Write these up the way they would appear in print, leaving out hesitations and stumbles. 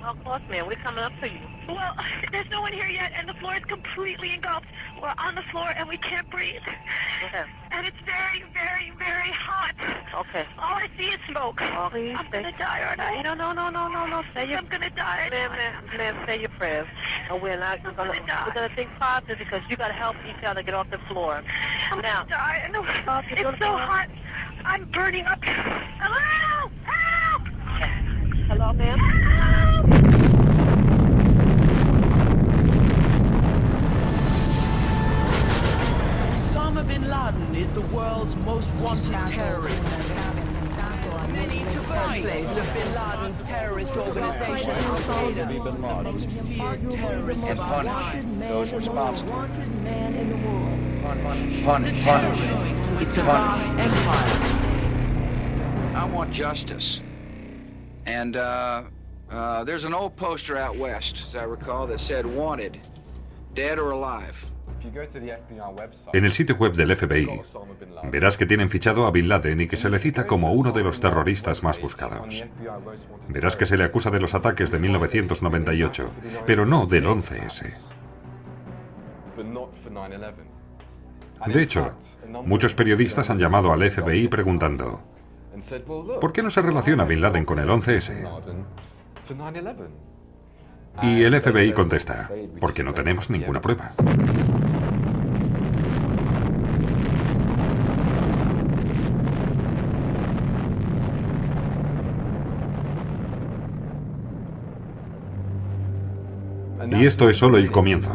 Of course, ma'am. We're coming up to you. Well, there's no one here yet, and the floor is completely engulfed. We're on the floor, and we can't breathe. Okay. And it's very, very, very hot. Okay. All I see is smoke. Oh, please I'm going to die, aren't I? No. I'm going to die. Ma'am, say your prayers. We're gonna think positive because you gotta help each other get off the floor. I'm Now, going to die. I know. It's so hot. I'm burning up. Hello! Help! hello, ma'am. Osama bin Laden is the world's most wanted terrorist. Many to fight of bin Laden's terrorist organization, Al-Qaeda, the most feared terrorist And of our punish time. those responsible. The Punish. terrorist with the vast empire. I want justice. And there's an old poster out west, as I recall, that said wanted, dead or alive. En el sitio web del FBI verás que tienen fichado a Bin Laden y que se le cita como uno de los terroristas más buscados. Verás que se le acusa de los ataques de 1998, pero no del 11S. De hecho, muchos periodistas han llamado al FBI preguntando: ¿por qué no se relaciona Bin Laden con el 11S? Y el FBI contesta: porque no tenemos ninguna prueba. Y esto es solo el comienzo.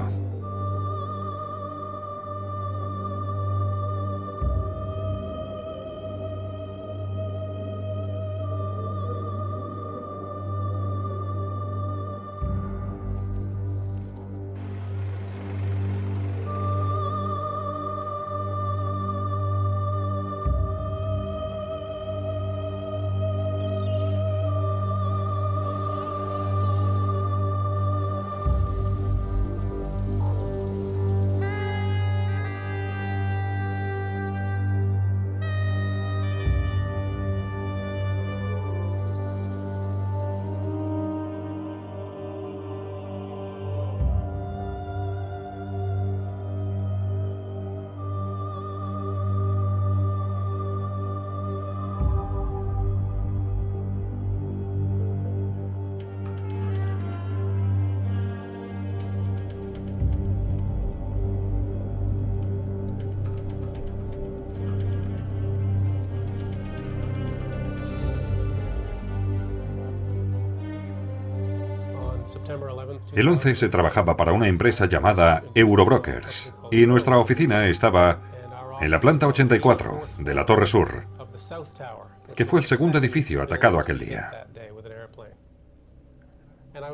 El 11S trabajaba para una empresa llamada Eurobrokers y nuestra oficina estaba en la planta 84 de la Torre Sur, que fue el segundo edificio atacado aquel día.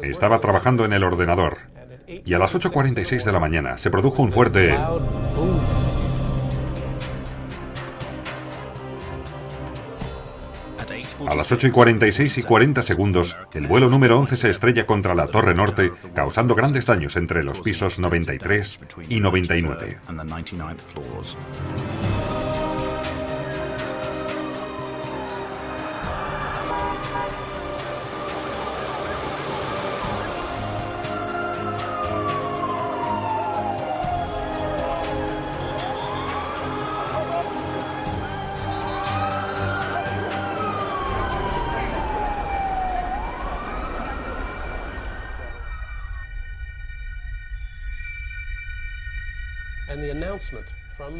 Estaba trabajando en el ordenador y a las 8:46 de la mañana se produjo un fuerte... A las 8:46 y 40 segundos, el vuelo número 11 se estrella contra la Torre Norte, causando grandes daños entre los pisos 93 y 99.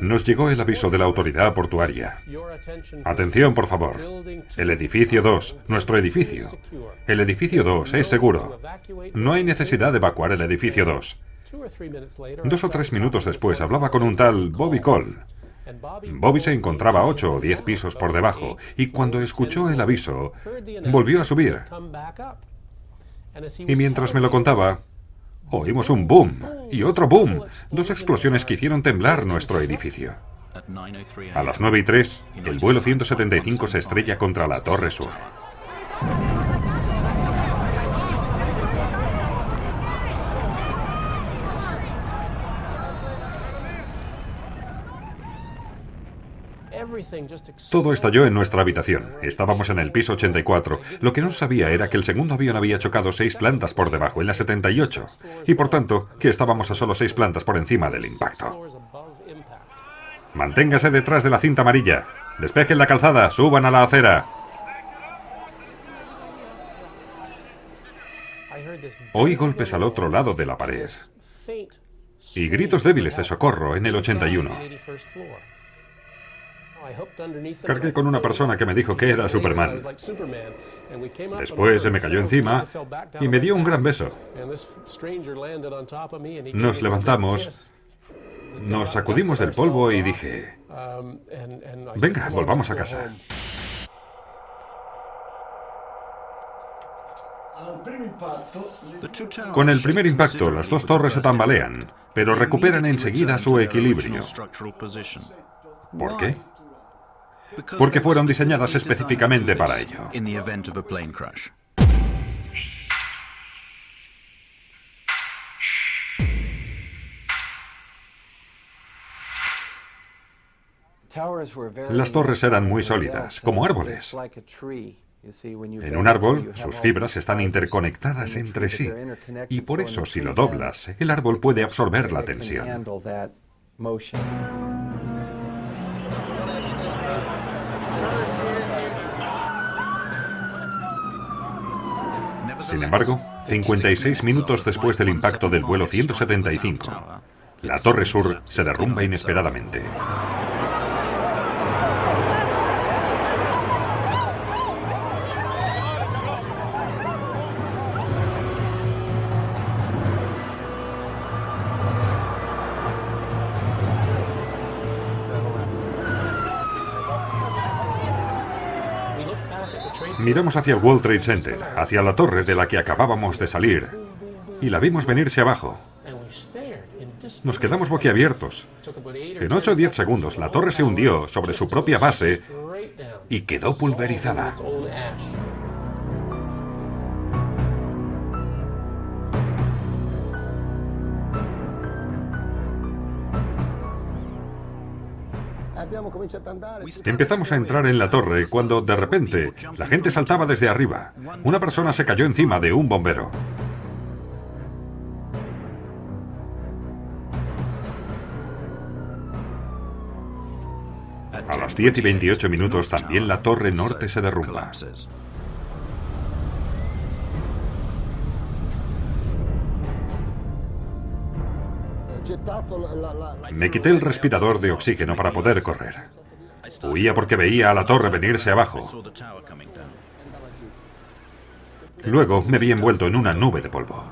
Nos llegó el aviso de la autoridad portuaria. Atención, por favor. El edificio 2, nuestro edificio. El edificio 2 es seguro. No hay necesidad de evacuar el edificio 2. 2 o 3 minutos después hablaba con un tal Bobby Cole. Bobby se encontraba 8 o 10 pisos por debajo y cuando escuchó el aviso, volvió a subir. Y mientras me lo contaba, oímos un boom y otro boom, 2 explosiones que hicieron temblar nuestro edificio. A las 9:03, el vuelo 175 se estrella contra la Torre Sur. Todo estalló en nuestra habitación. Estábamos en el piso 84. Lo que no sabía era que el segundo avión había chocado 6 plantas por debajo, en la 78. Y por tanto, que estábamos a solo 6 plantas por encima del impacto. Manténgase detrás de la cinta amarilla. Despejen la calzada, suban a la acera. Oí golpes al otro lado de la pared. Y gritos débiles de socorro en el 81. Cargué con una persona que me dijo que era Superman. Después se me cayó encima y me dio un gran beso. Nos levantamos, nos sacudimos del polvo y dije, venga, volvamos a casa. Con el primer impacto, las dos torres se tambalean, pero recuperan enseguida su equilibrio. ¿Por qué? Porque fueron diseñadas específicamente para ello. Las torres eran muy sólidas, como árboles. En un árbol, sus fibras están interconectadas entre sí, y por eso si lo doblas, el árbol puede absorber la tensión. Sin embargo, 56 minutos después del impacto del vuelo 175, la Torre Sur se derrumba inesperadamente. Miramos hacia el World Trade Center, hacia la torre de la que acabábamos de salir, y la vimos venirse abajo. Nos quedamos boquiabiertos. En 8 o 10 segundos, la torre se hundió sobre su propia base y quedó pulverizada. Empezamos a entrar en la torre cuando, de repente, la gente saltaba desde arriba. Una persona se cayó encima de un bombero. A las 10 y 28 minutos también la torre norte se derrumba. Me quité el respirador de oxígeno para poder correr. Huía porque veía a la torre venirse abajo. Luego me vi envuelto en una nube de polvo.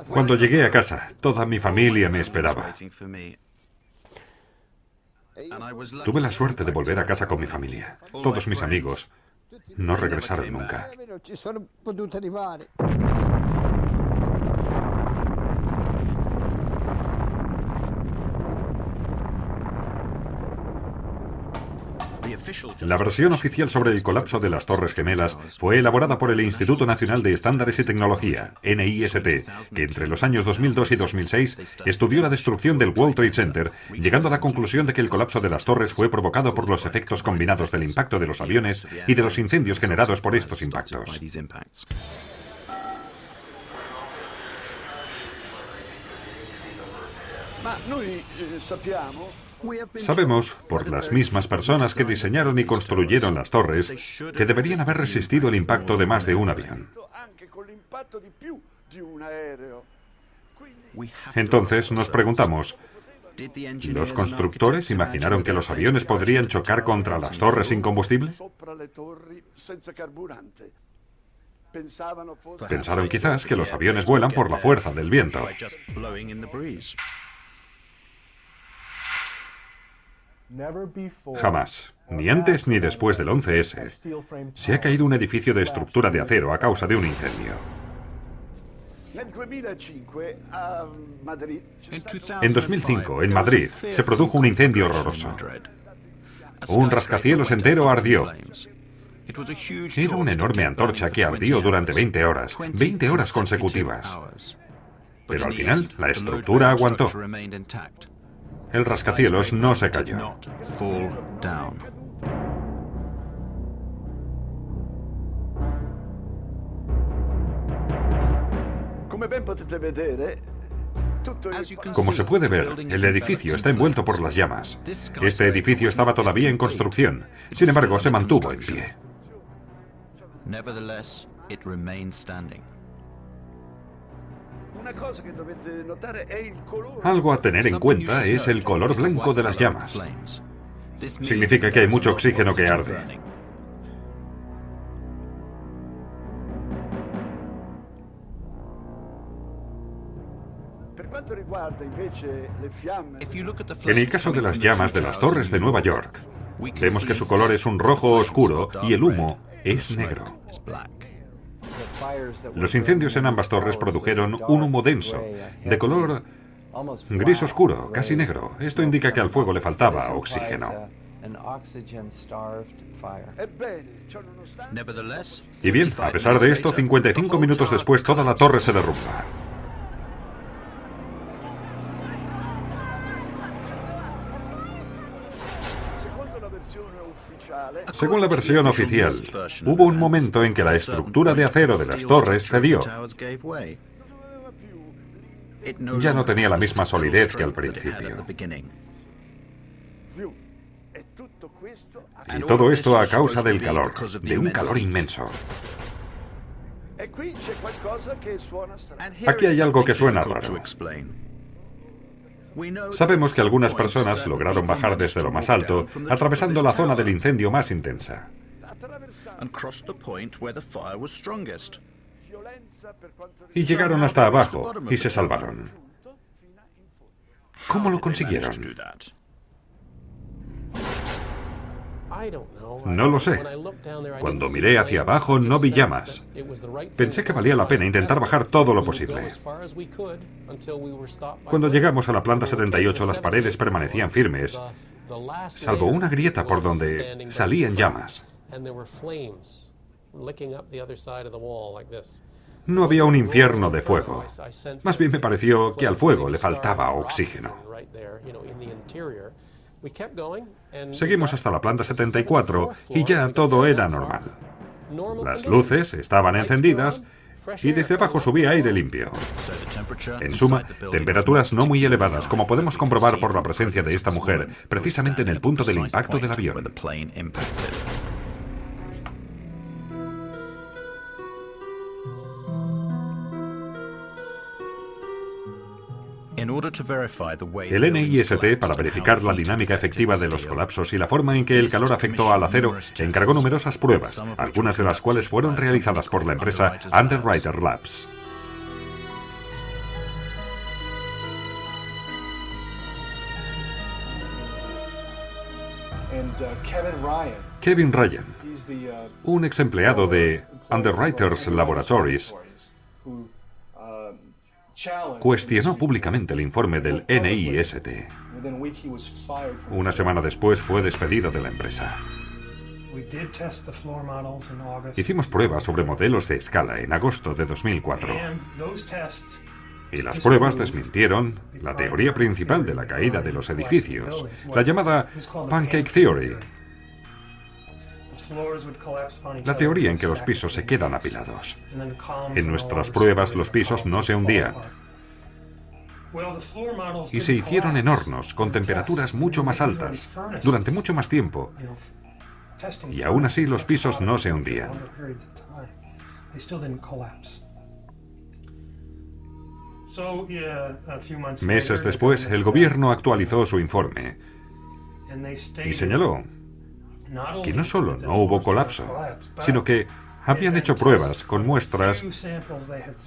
Cuando llegué a casa, toda mi familia me esperaba. Tuve la suerte de volver a casa con mi familia. Todos mis amigos no regresaron nunca. La versión oficial sobre el colapso de las Torres Gemelas fue elaborada por el Instituto Nacional de Estándares y Tecnología, NIST, que entre los años 2002 y 2006 estudió la destrucción del World Trade Center, llegando a la conclusión de que el colapso de las torres fue provocado por los efectos combinados del impacto de los aviones y de los incendios generados por estos impactos. Sabemos, por las mismas personas que diseñaron y construyeron las torres, que deberían haber resistido el impacto de más de un avión. Entonces nos preguntamos, ¿los constructores imaginaron que los aviones podrían chocar contra las torres sin combustible? Pensaron quizás que los aviones vuelan por la fuerza del viento. Jamás, ni antes ni después del 11S, se ha caído un edificio de estructura de acero a causa de un incendio. En 2005, en Madrid, se produjo un incendio horroroso. Un rascacielos entero ardió. Era una enorme antorcha que ardió durante 20 horas consecutivas. Pero al final, la estructura aguantó. El rascacielos no se cayó. Como se puede ver, el edificio está envuelto por las llamas. Este edificio estaba todavía en construcción. Sin embargo, se mantuvo en pie. Algo a tener en cuenta es el color blanco de las llamas. Significa que hay mucho oxígeno que arde. En el caso de las llamas de las torres de Nueva York, vemos que su color es un rojo oscuro y el humo es negro. Los incendios en ambas torres produjeron un humo denso, de color gris oscuro, casi negro. Esto indica que al fuego le faltaba oxígeno. Y bien, a pesar de esto, 55 minutos después, toda la torre se derrumba. Según la versión oficial, hubo un momento en que la estructura de acero de las torres cedió. Ya no tenía la misma solidez que al principio. Y todo esto a causa del calor, de un calor inmenso. Aquí hay algo que suena raro. Sabemos que algunas personas lograron bajar desde lo más alto, atravesando la zona del incendio más intensa. Y llegaron hasta abajo y se salvaron. ¿Cómo lo consiguieron? No lo sé. Cuando miré hacia abajo no vi llamas. Pensé que valía la pena intentar bajar todo lo posible. Cuando llegamos a la planta 78, las paredes permanecían firmes, salvo una grieta por donde salían llamas. No había un infierno de fuego. Más bien me pareció que al fuego le faltaba oxígeno. Seguimos hasta la planta 74 y ya todo era normal. Las luces estaban encendidas y desde abajo subía aire limpio. En suma, temperaturas no muy elevadas, como podemos comprobar por la presencia de esta mujer, precisamente en el punto del impacto del avión. El NIST, para verificar la dinámica efectiva de los colapsos y la forma en que el calor afectó al acero, encargó numerosas pruebas, algunas de las cuales fueron realizadas por la empresa Underwriter Labs. Kevin Ryan, un ex empleado de Underwriters Laboratories, cuestionó públicamente el informe del NIST. Una semana después fue despedido de la empresa. Hicimos pruebas sobre modelos de escala en agosto de 2004. Y las pruebas desmintieron la teoría principal de la caída de los edificios, la llamada Pancake Theory. La teoría en que los pisos se quedan apilados. En nuestras pruebas los pisos no se hundían. Y se hicieron en hornos con temperaturas mucho más altas, durante mucho más tiempo. Y aún así los pisos no se hundían. Meses después, el gobierno actualizó su informe y señaló que no solo no hubo colapso, sino que habían hecho pruebas con muestras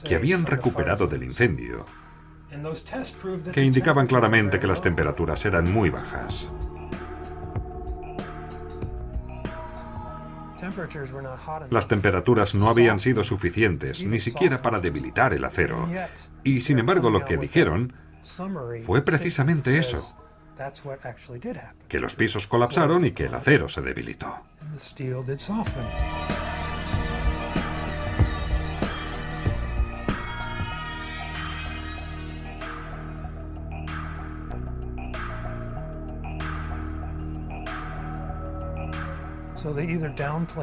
que habían recuperado del incendio, que indicaban claramente que las temperaturas eran muy bajas. Las temperaturas no habían sido suficientes, ni siquiera para debilitar el acero. Y sin embargo, lo que dijeron fue precisamente eso, que los pisos colapsaron y que el acero se debilitó.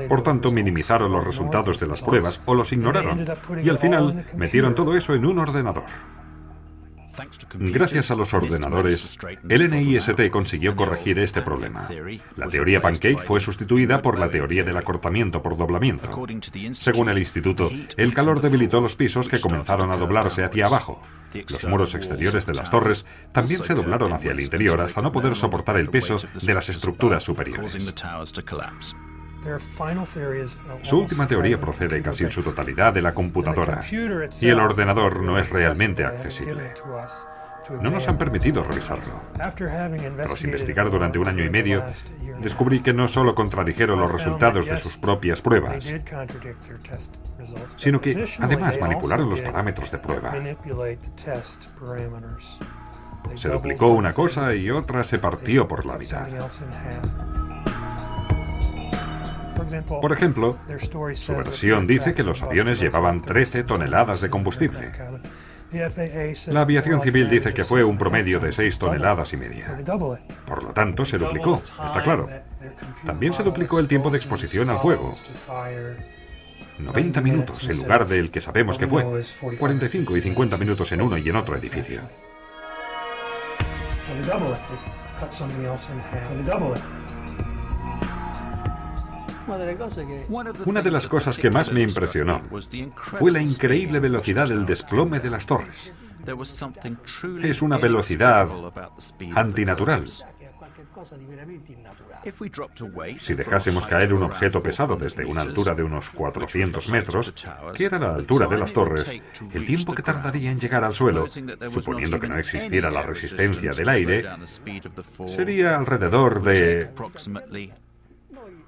Por tanto, minimizaron los resultados de las pruebas o los ignoraron, y al final metieron todo eso en un ordenador. Gracias a los ordenadores, el NIST consiguió corregir este problema. La teoría pancake fue sustituida por la teoría del acortamiento por doblamiento. Según el instituto, el calor debilitó los pisos que comenzaron a doblarse hacia abajo. Los muros exteriores de las torres también se doblaron hacia el interior hasta no poder soportar el peso de las estructuras superiores. Su última teoría procede casi en su totalidad de la computadora, y el ordenador no es realmente accesible. No nos han permitido revisarlo. Tras investigar durante 1 año y medio, descubrí que no solo contradijeron los resultados de sus propias pruebas, sino que además manipularon los parámetros de prueba. Se duplicó una cosa y otra se partió por la mitad. Por ejemplo, su versión dice que los aviones llevaban 13 toneladas de combustible. La aviación civil dice que fue un promedio de 6,5 toneladas. Por lo tanto, se duplicó, está claro. También se duplicó el tiempo de exposición al fuego. 90 minutos en lugar del que sabemos que fue. 45 y 50 minutos en uno y en otro edificio. Una de las cosas que más me impresionó fue la increíble velocidad del desplome de las torres. Es una velocidad antinatural. Si dejásemos caer un objeto pesado desde una altura de unos 400 metros, que era la altura de las torres, el tiempo que tardaría en llegar al suelo, suponiendo que no existiera la resistencia del aire, sería alrededor de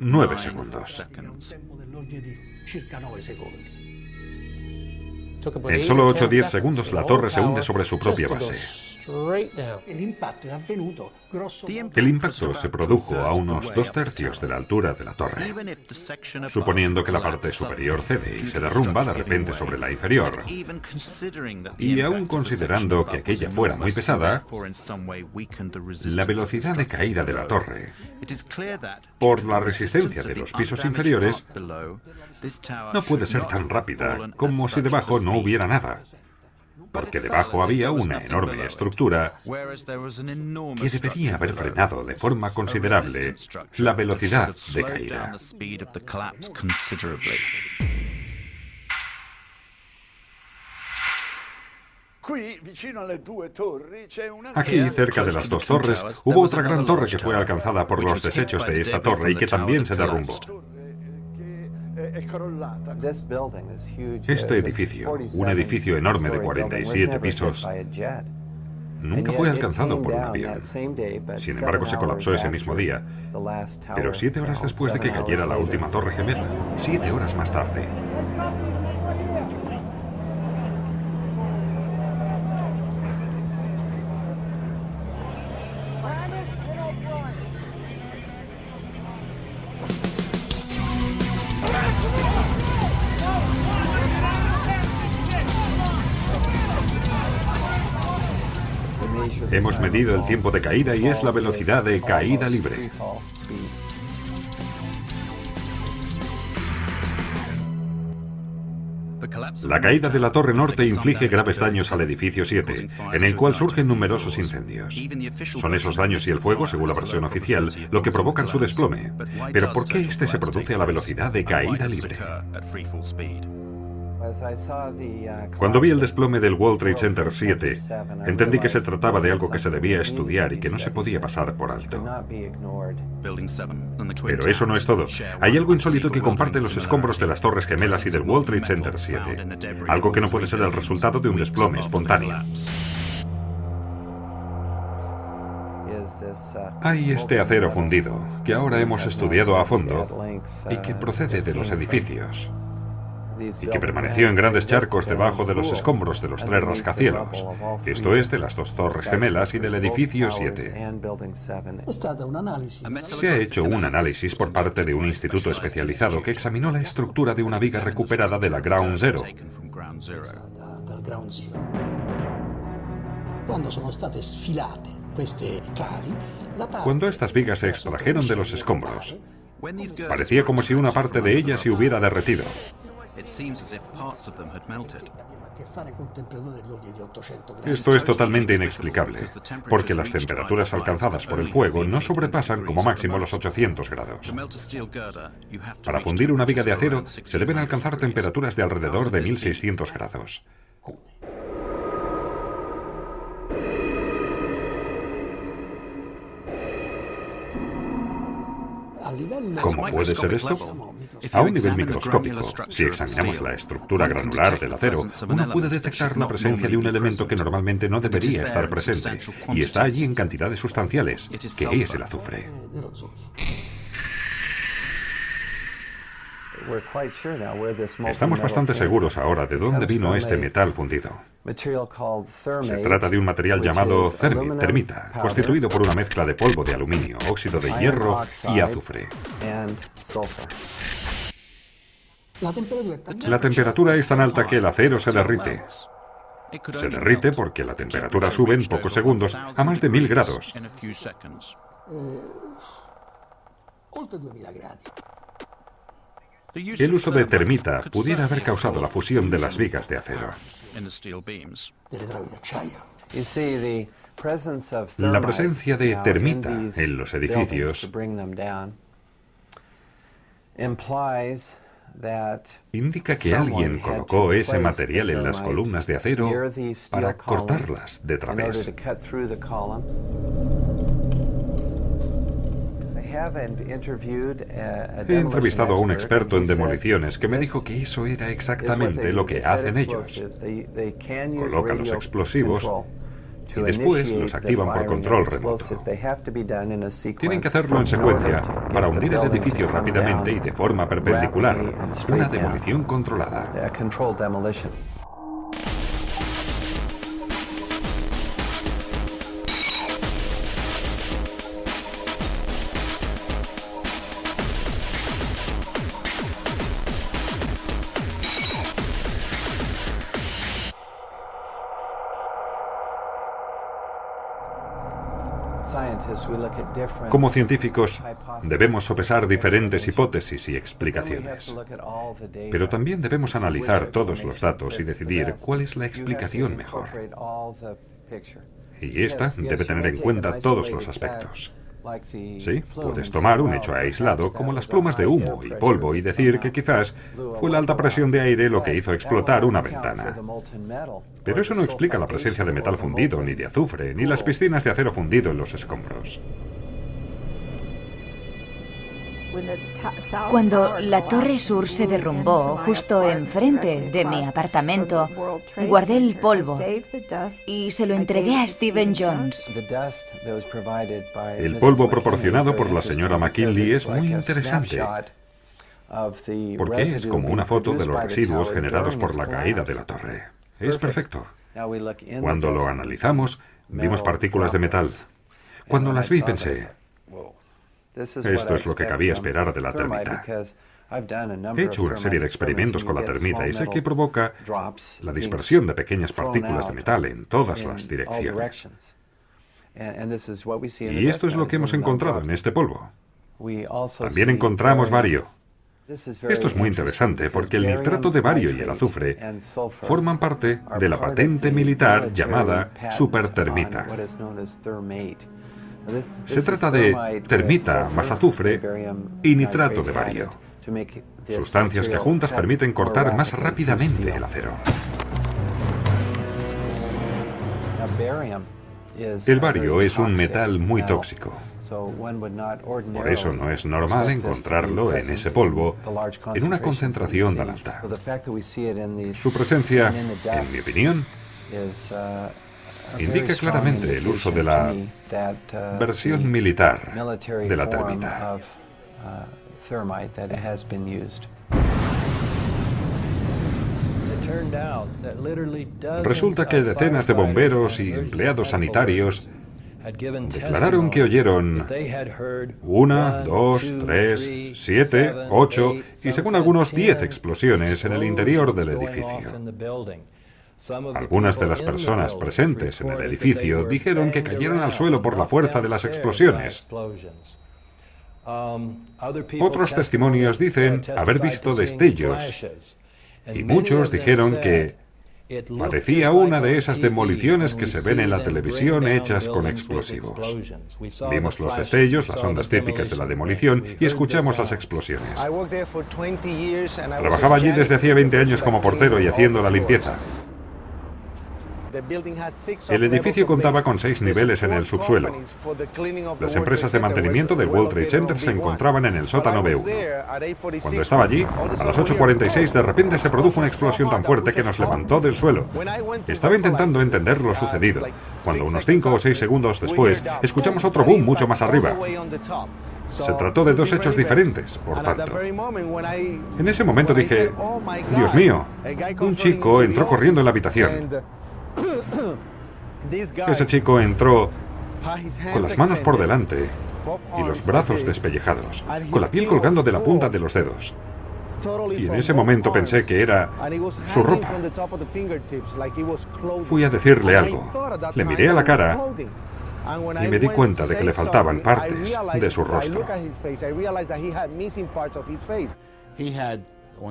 9 segundos. En solo 8 o 10 segundos la torre se hunde sobre su propia base. El impacto se produjo a unos 2/3 de la altura de la torre. Suponiendo que la parte superior cede y se derrumba de repente sobre la inferior, y aún considerando que aquella fuera muy pesada, la velocidad de caída de la torre, por la resistencia de los pisos inferiores, no puede ser tan rápida como si debajo no hubiera nada, porque debajo había una enorme estructura que debería haber frenado de forma considerable la velocidad de caída. Aquí, cerca de las 2 torres, hubo otra gran torre que fue alcanzada por los desechos de esta torre y que también se derrumbó. Este edificio, un edificio enorme de 47 pisos, nunca fue alcanzado por un avión. Sin embargo, se colapsó ese mismo día, pero 7 horas después de que cayera la última torre gemela, 7 horas más tarde. Hemos medido el tiempo de caída y es la velocidad de caída libre. La caída de la Torre Norte inflige graves daños al edificio 7, en el cual surgen numerosos incendios. Son esos daños y el fuego, según la versión oficial, lo que provocan su desplome. Pero ¿por qué este se produce a la velocidad de caída libre? Cuando vi el desplome del World Trade Center 7, entendí que se trataba de algo que se debía estudiar y que no se podía pasar por alto. Pero eso no es todo. Hay algo insólito que comparte los escombros de las Torres Gemelas y del World Trade Center 7. Algo que no puede ser el resultado de un desplome espontáneo. Hay este acero fundido, que ahora hemos estudiado a fondo y que procede de los edificios, y que permaneció en grandes charcos debajo de los escombros de los 3 rascacielos, esto es, de las 2 torres gemelas y del edificio 7. Se ha hecho un análisis por parte de un instituto especializado que examinó la estructura de una viga recuperada de la Ground Zero. Cuando estas vigas se extrajeron de los escombros, parecía como si una parte de ellas se hubiera derretido. Esto es totalmente inexplicable, porque las temperaturas alcanzadas por el fuego no sobrepasan como máximo los 800 grados. Para fundir una viga de acero se deben alcanzar temperaturas de alrededor de 1600 grados. ¿Cómo puede ser esto? A un nivel microscópico, si examinamos la estructura granular del acero, uno puede detectar la presencia de un elemento que normalmente no debería estar presente, y está allí en cantidades sustanciales, que es el azufre. Estamos bastante seguros ahora de dónde vino este metal fundido. Se trata de un material llamado termita, constituido por una mezcla de polvo de aluminio, óxido de hierro y azufre. La temperatura es tan alta que el acero se derrite. Se derrite porque la temperatura sube en pocos segundos a más de 1000 grados. El uso de termita pudiera haber causado la fusión de las vigas de acero. La presencia de termita en los edificios indica que alguien colocó ese material en las columnas de acero para cortarlas de través. He entrevistado a un experto en demoliciones que me dijo que eso era exactamente lo que hacen ellos. Colocan los explosivos y después los activan por control remoto. Tienen que hacerlo en secuencia para hundir el edificio rápidamente y de forma perpendicular. Una demolición controlada. Como científicos, debemos sopesar diferentes hipótesis y explicaciones. Pero también debemos analizar todos los datos y decidir cuál es la explicación mejor. Y esta debe tener en cuenta todos los aspectos. Sí, puedes tomar un hecho aislado como las plumas de humo y polvo y decir que quizás fue la alta presión de aire lo que hizo explotar una ventana. Pero eso no explica la presencia de metal fundido, ni de azufre, ni las piscinas de acero fundido en los escombros. Cuando la Torre Sur se derrumbó justo enfrente de mi apartamento, guardé el polvo y se lo entregué a Stephen Jones. El polvo proporcionado por la señora McKinley es muy interesante, porque es como una foto de los residuos generados por la caída de la torre. Es perfecto. Cuando lo analizamos, vimos partículas de metal. Cuando las vi pensé, esto es lo que cabía esperar de la termita. He hecho una serie de experimentos con la termita y sé que provoca la dispersión de pequeñas partículas de metal en todas las direcciones. Y esto es lo que hemos encontrado en este polvo. También encontramos bario. Esto es muy interesante porque el nitrato de bario y el azufre forman parte de la patente militar llamada supertermita. Se trata de termita más azufre y nitrato de bario, sustancias que juntas permiten cortar más rápidamente el acero. El bario es un metal muy tóxico. Por eso no es normal encontrarlo en ese polvo en una concentración tan alta. Su presencia, en mi opinión, indica claramente el uso de la versión militar de la termita. Resulta que decenas de bomberos y empleados sanitarios declararon que oyeron 1, 2, 3, 7, 8 y según algunos 10 explosiones en el interior del edificio. Algunas de las personas presentes en el edificio dijeron que cayeron al suelo por la fuerza de las explosiones. Otros testimonios dicen haber visto destellos y muchos dijeron que parecía una de esas demoliciones que se ven en la televisión hechas con explosivos. Vimos los destellos, las ondas típicas de la demolición y escuchamos las explosiones. Trabajaba allí desde hacía 20 años como portero y haciendo la limpieza. El edificio contaba con 6 niveles en el subsuelo. Las empresas de mantenimiento del World Trade Center se encontraban en el sótano B1. Cuando estaba allí, a las 8:46 de repente se produjo una explosión tan fuerte que nos levantó del suelo. Estaba intentando entender lo sucedido, cuando unos 5 o 6 segundos después escuchamos otro boom mucho más arriba. Se trató de 2 hechos diferentes, por tanto. En ese momento dije, Dios mío, un chico entró corriendo en la habitación. Ese chico entró con las manos por delante y los brazos despellejados, con la piel colgando de la punta de los dedos. Y en ese momento pensé que era su ropa. Fui a decirle algo. Le miré a la cara y me di cuenta de que le faltaban partes de su rostro.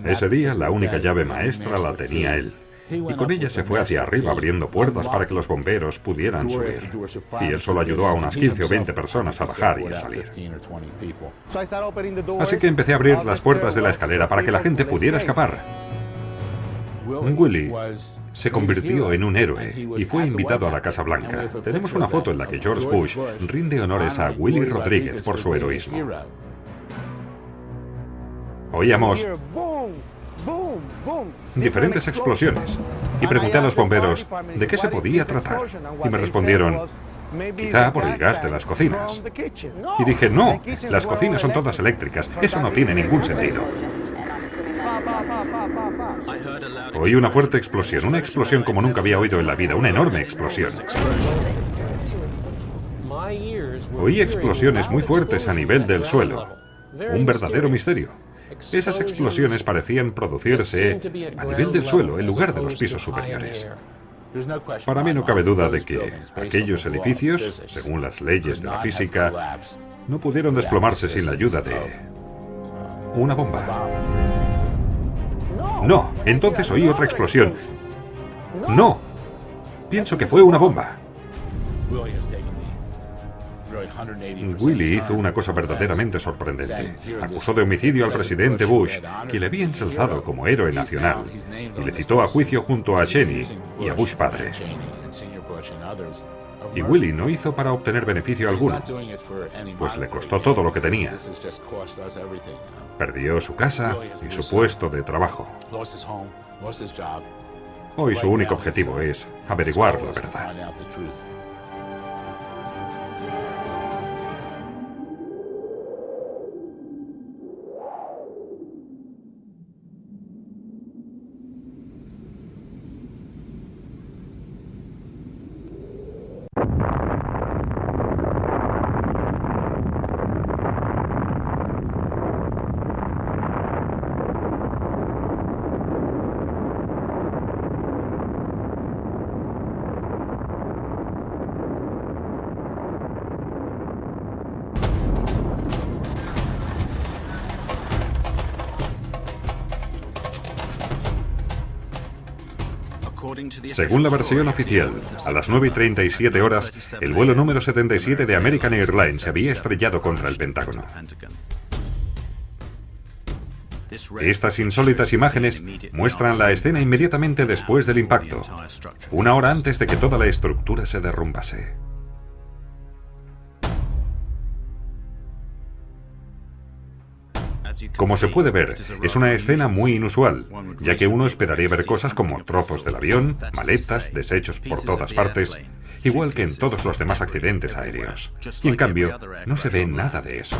Ese día la única llave maestra la tenía él. Y con ella se fue hacia arriba abriendo puertas para que los bomberos pudieran subir. Y él solo ayudó a unas 15 o 20 personas a bajar y a salir. Así que empecé a abrir las puertas de la escalera para que la gente pudiera escapar. Willie se convirtió en un héroe y fue invitado a la Casa Blanca. Tenemos una foto en la que George Bush rinde honores a Willie Rodríguez por su heroísmo. Oíamos diferentes explosiones y pregunté a los bomberos de qué se podía tratar y me respondieron, quizá por el gas de las cocinas. Y dije, no, las cocinas son todas eléctricas, eso no tiene ningún sentido. Oí una fuerte explosión, una explosión como nunca había oído en la vida, una enorme explosión. Oí explosiones muy fuertes a nivel del suelo, un verdadero misterio. Esas explosiones parecían producirse a nivel del suelo, en lugar de los pisos superiores. Para mí no cabe duda de que aquellos edificios, según las leyes de la física, no pudieron desplomarse sin la ayuda de una bomba. No, entonces oí otra explosión. No, pienso que fue una bomba. Willie hizo una cosa verdaderamente sorprendente. Acusó de homicidio al presidente Bush, que le había ensalzado como héroe nacional, y le citó a juicio junto a Cheney y a Bush padre. Y Willie no hizo para obtener beneficio alguno, pues le costó todo lo que tenía. Perdió su casa y su puesto de trabajo. Hoy su único objetivo es averiguar la verdad. Según la versión oficial, a las 9:37 horas, el vuelo número 77 de American Airlines se había estrellado contra el Pentágono. Estas insólitas imágenes muestran la escena inmediatamente después del impacto, una hora antes de que toda la estructura se derrumbase. Como se puede ver, es una escena muy inusual, ya que uno esperaría ver cosas como trozos del avión, maletas, desechos por todas partes, igual que en todos los demás accidentes aéreos. Y en cambio, no se ve nada de eso.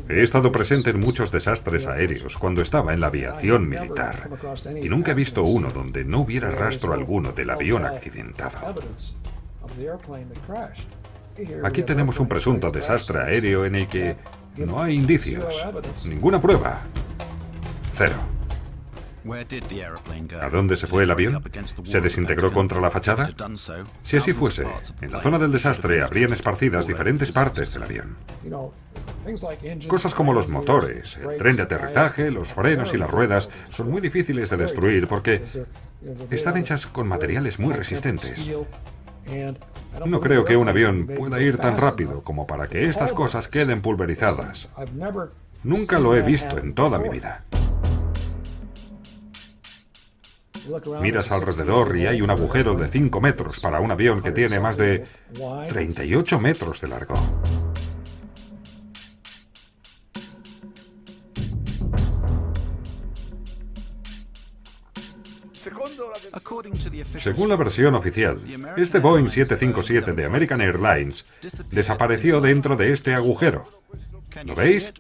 He estado presente en muchos desastres aéreos cuando estaba en la aviación militar, y nunca he visto uno donde no hubiera rastro alguno del avión accidentado. Aquí tenemos un presunto desastre aéreo en el que no hay indicios, ninguna prueba. Cero. ¿A dónde se fue el avión? ¿Se desintegró contra la fachada? Si así fuese, en la zona del desastre habrían esparcidas diferentes partes del avión. Cosas como los motores, el tren de aterrizaje, los frenos y las ruedas son muy difíciles de destruir porque están hechas con materiales muy resistentes. No creo que un avión pueda ir tan rápido como para que estas cosas queden pulverizadas. Nunca lo he visto en toda mi vida. Miras alrededor y hay un agujero de 5 metros para un avión que tiene más de 38 metros de largo. Según la versión oficial, este Boeing 757 de American Airlines desapareció dentro de este agujero. ¿Lo veis?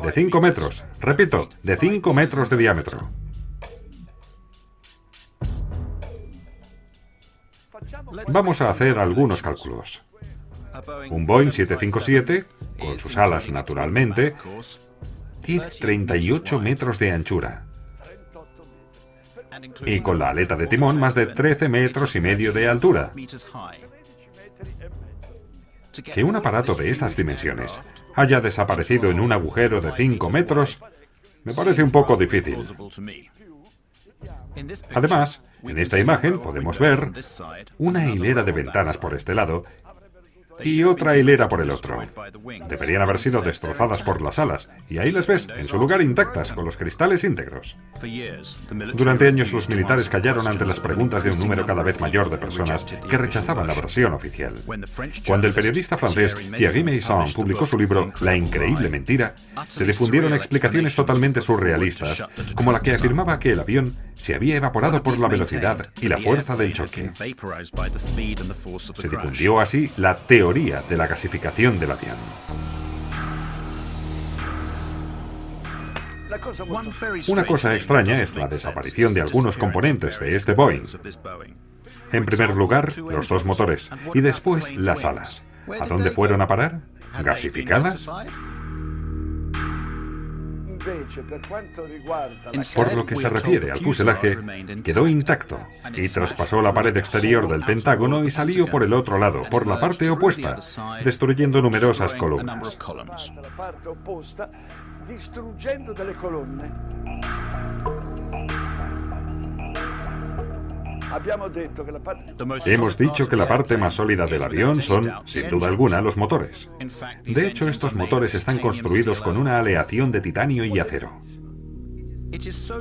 De 5 metros. Repito, de 5 metros de diámetro. Vamos a hacer algunos cálculos. Un Boeing 757, con sus alas naturalmente, tiene 38 metros de anchura. Y con la aleta de timón más de 13 metros y medio de altura. Que un aparato de estas dimensiones haya desaparecido en un agujero de 5 metros me parece un poco difícil. Además, en esta imagen podemos ver una hilera de ventanas por este lado y otra hilera por el otro. Deberían haber sido destrozadas por las alas, y ahí las ves, en su lugar intactas, con los cristales íntegros. Durante años los militares callaron ante las preguntas de un número cada vez mayor de personas que rechazaban la versión oficial. Cuando el periodista francés Thierry Meyssan publicó su libro La increíble mentira, se difundieron explicaciones totalmente surrealistas, como la que afirmaba que el avión se había evaporado por la velocidad y la fuerza del choque. Se difundió así la teoría de la gasificación del avión. Una cosa extraña es la desaparición de algunos componentes de este Boeing. En primer lugar, los dos motores, y después las alas. ¿A dónde fueron a parar? ¿Gasificadas? Por lo que se refiere al fuselaje, quedó intacto y traspasó la pared exterior del Pentágono y salió por el otro lado, por la parte opuesta, destruyendo numerosas columnas. Hemos dicho que la parte más sólida del avión son, sin duda alguna, los motores. De hecho, estos motores están construidos con una aleación de titanio y acero.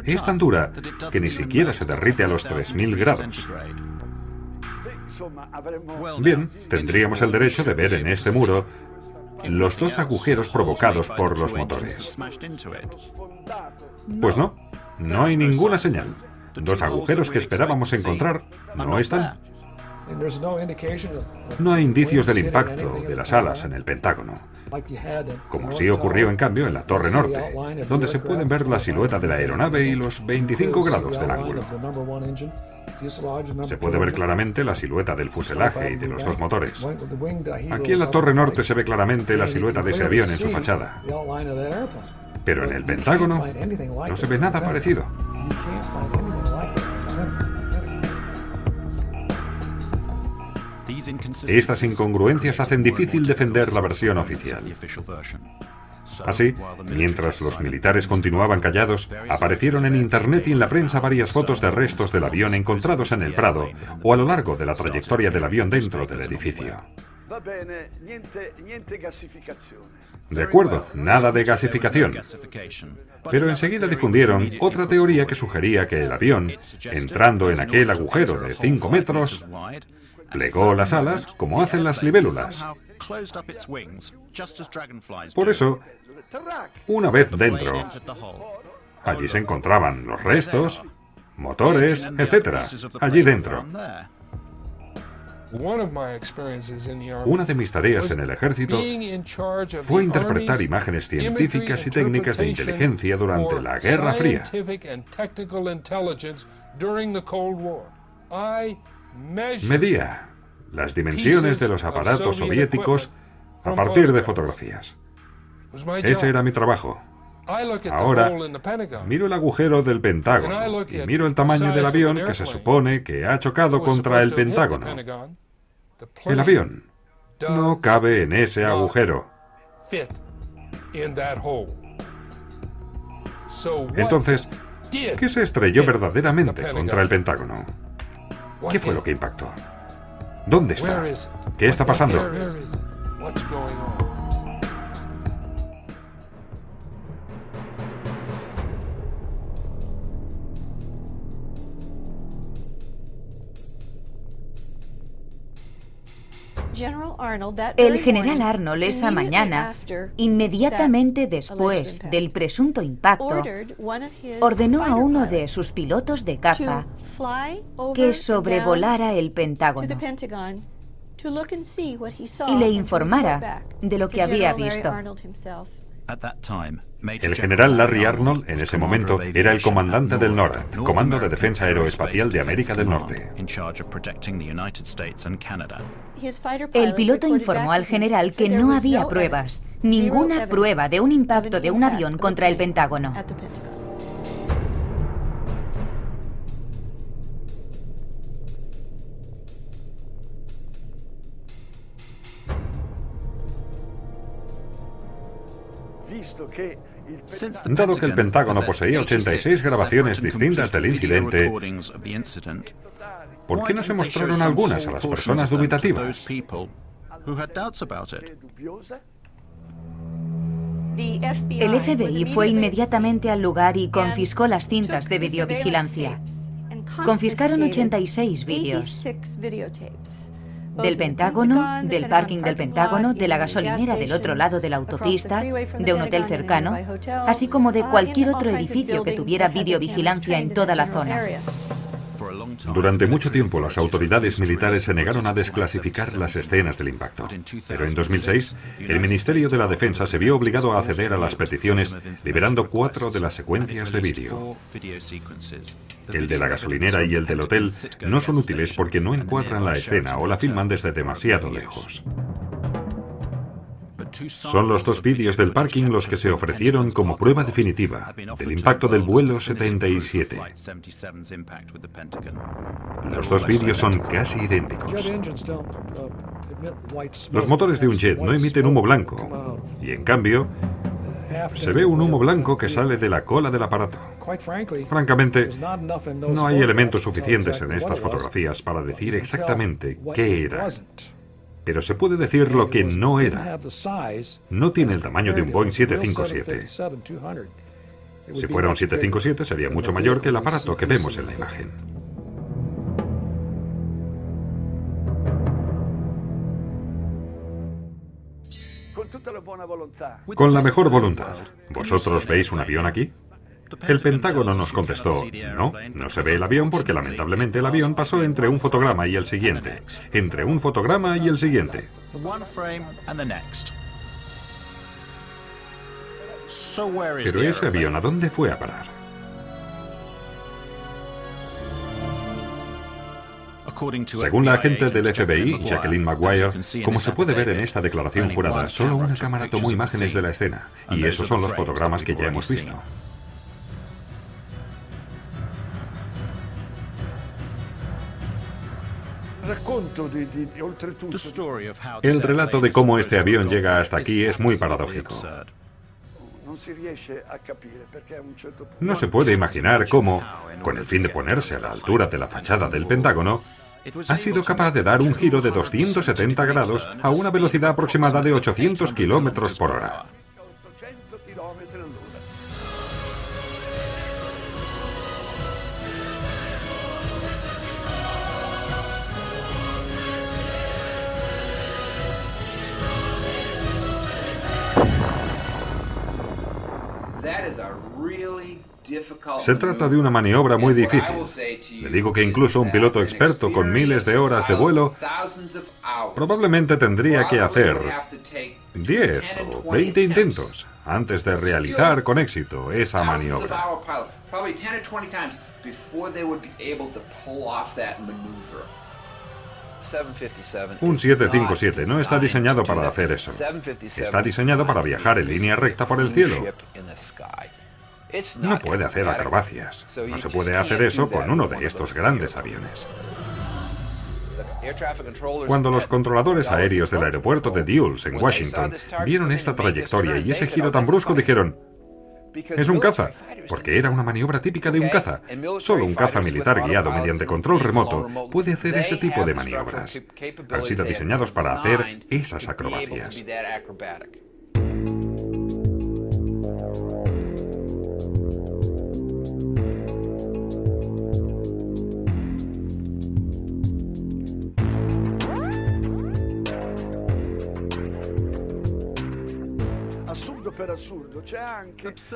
Es tan dura que ni siquiera se derrite a los 3000 grados. Bien, tendríamos el derecho de ver en este muro los dos agujeros provocados por los motores. Pues no, no hay ninguna señal. Dos agujeros que esperábamos encontrar no están. No hay indicios del impacto de las alas en el Pentágono, como sí ocurrió en cambio en la Torre Norte, donde se pueden ver la silueta de la aeronave y los 25 grados del ángulo. Se puede ver claramente la silueta del fuselaje y de los dos motores. Aquí en la Torre Norte se ve claramente la silueta de ese avión en su fachada. Pero en el Pentágono no se ve nada parecido. Estas incongruencias hacen difícil defender la versión oficial. Así, mientras los militares continuaban callados, aparecieron en Internet y en la prensa varias fotos de restos del avión encontrados en el Prado o a lo largo de la trayectoria del avión dentro del edificio. De acuerdo, nada de gasificación. Pero enseguida difundieron otra teoría que sugería que el avión, entrando en aquel agujero de 5 metros, plegó las alas como hacen las libélulas. Por eso, Una vez dentro, allí se encontraban los restos, motores, etc. Allí dentro. Una de mis tareas en el ejército fue interpretar imágenes científicas y técnicas de inteligencia durante la Guerra Fría. Medía las dimensiones de los aparatos soviéticos a partir de fotografías. Ese era mi trabajo. Ahora miro el agujero del Pentágono y miro el tamaño del avión que se supone que ha chocado contra el Pentágono. El avión no cabe en ese agujero. Entonces, ¿qué se estrelló verdaderamente contra el Pentágono? ¿Qué fue lo que impactó? ¿Dónde está? ¿Qué está pasando? El general Arnold esa mañana, inmediatamente después del presunto impacto, ordenó a uno de sus pilotos de caza que sobrevolara el Pentágono y le informara de lo que había visto. El general Larry Arnold, en ese momento, era el comandante del NORAD, Comando de Defensa Aeroespacial de América del Norte. El piloto informó al general que no había pruebas, ninguna prueba de un impacto de un avión contra el Pentágono. Dado que el Pentágono poseía 86 grabaciones distintas del incidente, ¿por qué no se mostraron algunas a las personas dubitativas? El FBI fue inmediatamente al lugar y confiscó las cintas de videovigilancia. Confiscaron 86 vídeos. Del Pentágono, del parking del Pentágono, de la gasolinera del otro lado de la autopista, de un hotel cercano, así como de cualquier otro edificio que tuviera videovigilancia en toda la zona. Durante mucho tiempo las autoridades militares se negaron a desclasificar las escenas del impacto. Pero en 2006, el Ministerio de la Defensa se vio obligado a acceder a las peticiones, liberando 4 de las secuencias de vídeo. El de la gasolinera y el del hotel no son útiles porque no encuadran la escena o la filman desde demasiado lejos. Son los 2 vídeos del parking los que se ofrecieron como prueba definitiva del impacto del vuelo 77. Los 2 vídeos son casi idénticos. Los motores de un jet no emiten humo blanco, y en cambio, se ve un humo blanco que sale de la cola del aparato. Francamente, no hay elementos suficientes en estas fotografías para decir exactamente qué era. Pero se puede decir lo que no era. No tiene el tamaño de un Boeing 757. Si fuera un 757 sería mucho mayor que el aparato que vemos en la imagen. Con la mejor voluntad. ¿Vosotros veis un avión aquí? El Pentágono nos contestó, no, no se ve el avión porque lamentablemente el avión pasó entre un fotograma y el siguiente. Entre un fotograma y el siguiente. Pero ese avión, ¿a dónde fue a parar? Según la agente del FBI, Jacqueline Maguire, como se puede ver en esta declaración jurada, solo una cámara tomó imágenes de la escena, y esos son los fotogramas que ya hemos visto. El relato de cómo este avión llega hasta aquí es muy paradójico. No se puede imaginar cómo, con el fin de ponerse a la altura de la fachada del Pentágono, ha sido capaz de dar un giro de 270 grados a una velocidad aproximada de 800 kilómetros por hora. Se trata de una maniobra muy difícil. Le digo que incluso un piloto experto con miles de horas de vuelo probablemente tendría que hacer 10 o 20 intentos antes de realizar con éxito esa maniobra. Un 757 no está diseñado para hacer eso. Está diseñado para viajar en línea recta por el cielo. No puede hacer acrobacias. No se puede hacer eso con uno de estos grandes aviones. Cuando los controladores aéreos del aeropuerto de Dulles, en Washington, vieron esta trayectoria y ese giro tan brusco, dijeron: es un caza, porque era una maniobra típica de un caza. Solo un caza militar guiado mediante control remoto puede hacer ese tipo de maniobras. Han sido diseñados para hacer esas acrobacias.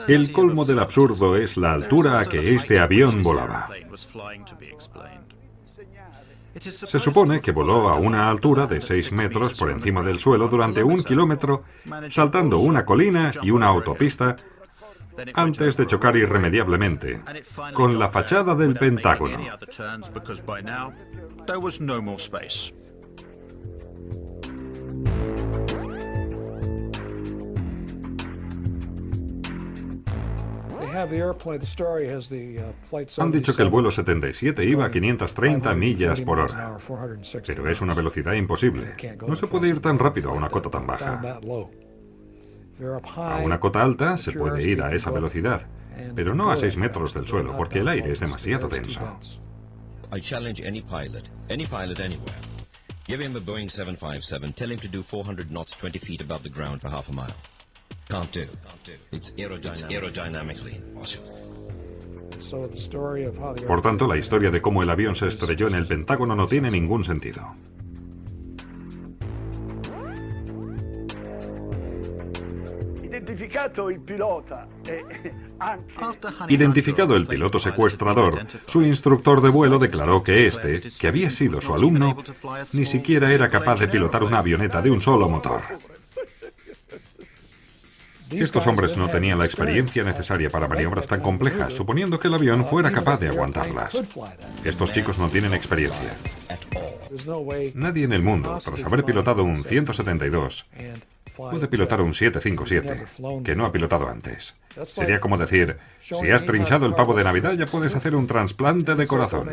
El colmo del absurdo es la altura a que este avión volaba. Se supone que voló a una altura de 6 metros por encima del suelo durante 1 kilómetro, saltando una colina y una autopista, antes de chocar irremediablemente con la fachada del Pentágono. Han dicho que el vuelo 77 iba a 530 millas por hora, pero es una velocidad imposible. No se puede ir tan rápido a una cota tan baja. A una cota alta se puede ir a esa velocidad, pero no a 6 metros del suelo, porque el aire es demasiado denso. I challenge any pilot anywhere. Give him a Boeing 757, tell him to do 400 knots 20 feet above the ground for half a mile. Can't do. It's aerodynamically impossible. Por tanto, la historia de cómo el avión se estrelló en el Pentágono no tiene ningún sentido. Identificado el piloto secuestrador, su instructor de vuelo declaró que este, que había sido su alumno, ni siquiera era capaz de pilotar una avioneta de un solo motor. Estos hombres no tenían la experiencia necesaria para maniobras tan complejas, suponiendo que el avión fuera capaz de aguantarlas. Estos chicos no tienen experiencia. Nadie en el mundo, tras haber pilotado un 172, puede pilotar un 757, que no ha pilotado antes. Sería como decir: si has trinchado el pavo de Navidad, ya puedes hacer un trasplante de corazón.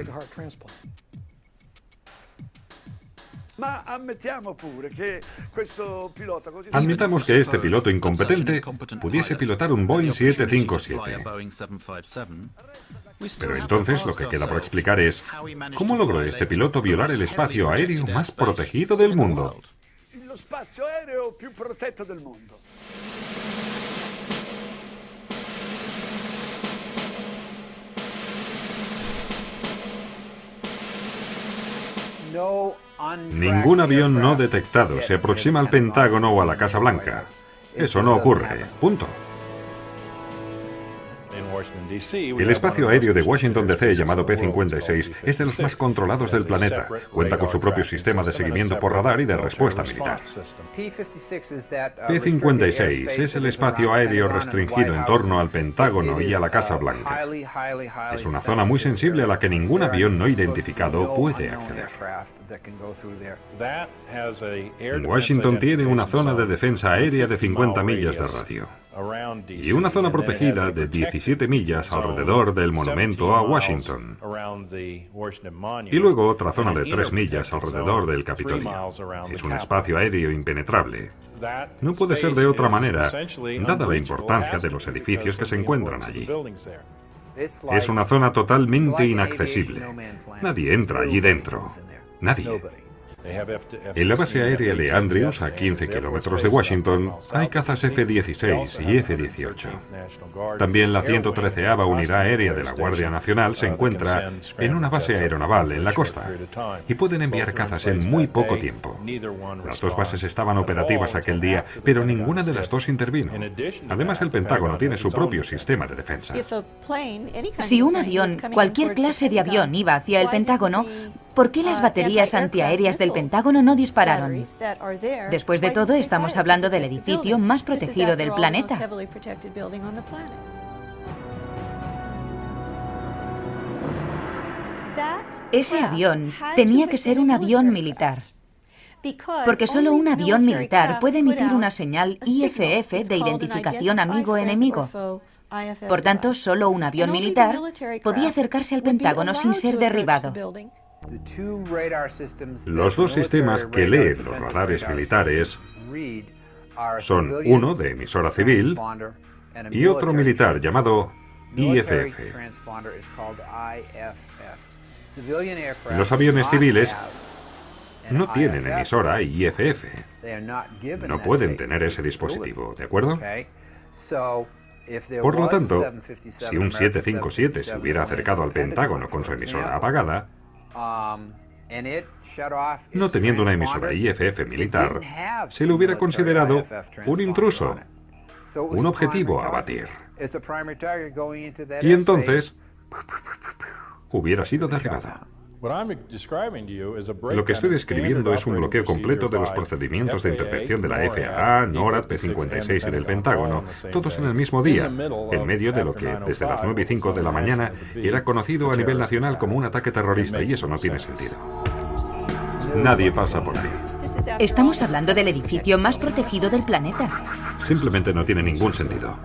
Admitamos que este piloto incompetente pudiese pilotar un Boeing 757. Pero entonces lo que queda por explicar es: ¿cómo logró este piloto violar el espacio aéreo más protegido del mundo? Ningún avión no detectado se aproxima al Pentágono o a la Casa Blanca. Eso no ocurre. Punto. El espacio aéreo de Washington DC, llamado P-56, es de los más controlados del planeta. Cuenta con su propio sistema de seguimiento por radar y de respuesta militar. P-56 es el espacio aéreo restringido en torno al Pentágono y a la Casa Blanca. Es una zona muy sensible a la que ningún avión no identificado puede acceder. Washington tiene una zona de defensa aérea de 50 millas de radio y una zona protegida de 17 millas alrededor del monumento a Washington, y luego otra zona de 3 millas alrededor del Capitolio. Es un espacio aéreo impenetrable. No puede ser de otra manera, dada la importancia de los edificios que se encuentran allí. Es una zona totalmente inaccesible. Nadie entra allí dentro. Nadie. En la base aérea de Andrews, a 15 kilómetros de Washington, hay cazas F-16 y F-18. También la 113ª Unidad Aérea de la Guardia Nacional se encuentra en una base aeronaval en la costa y pueden enviar cazas en muy poco tiempo. Las dos bases estaban operativas aquel día, pero ninguna de las dos intervino. Además, el Pentágono tiene su propio sistema de defensa. Si un avión, cualquier clase de avión, iba hacia el Pentágono, ¿por qué las baterías antiaéreas del Pentágono no dispararon? Después de todo, estamos hablando del edificio más protegido del planeta. Ese avión tenía que ser un avión militar, porque solo un avión militar puede emitir una señal IFF de identificación amigo-enemigo. Por tanto, solo un avión militar podía acercarse al Pentágono sin ser derribado. Los dos sistemas que leen los radares militares son uno de emisora civil y otro militar llamado IFF. Los aviones civiles no tienen emisora IFF. No pueden tener ese dispositivo, ¿de acuerdo? Por lo tanto, si un 757 se hubiera acercado al Pentágono con su emisora apagada, no teniendo una emisora IFF militar, se le hubiera considerado un intruso, un objetivo a abatir. Y entonces, hubiera sido derribado. Lo que estoy describiendo es un bloqueo completo de los procedimientos de intervención de la FAA, NORAD, P-56 y del Pentágono, todos en el mismo día, en medio de lo que, desde las 9:05 de la mañana, era conocido a nivel nacional como un ataque terrorista, y eso no tiene sentido. Nadie pasa por ahí. Estamos hablando del edificio más protegido del planeta. Simplemente no tiene ningún sentido.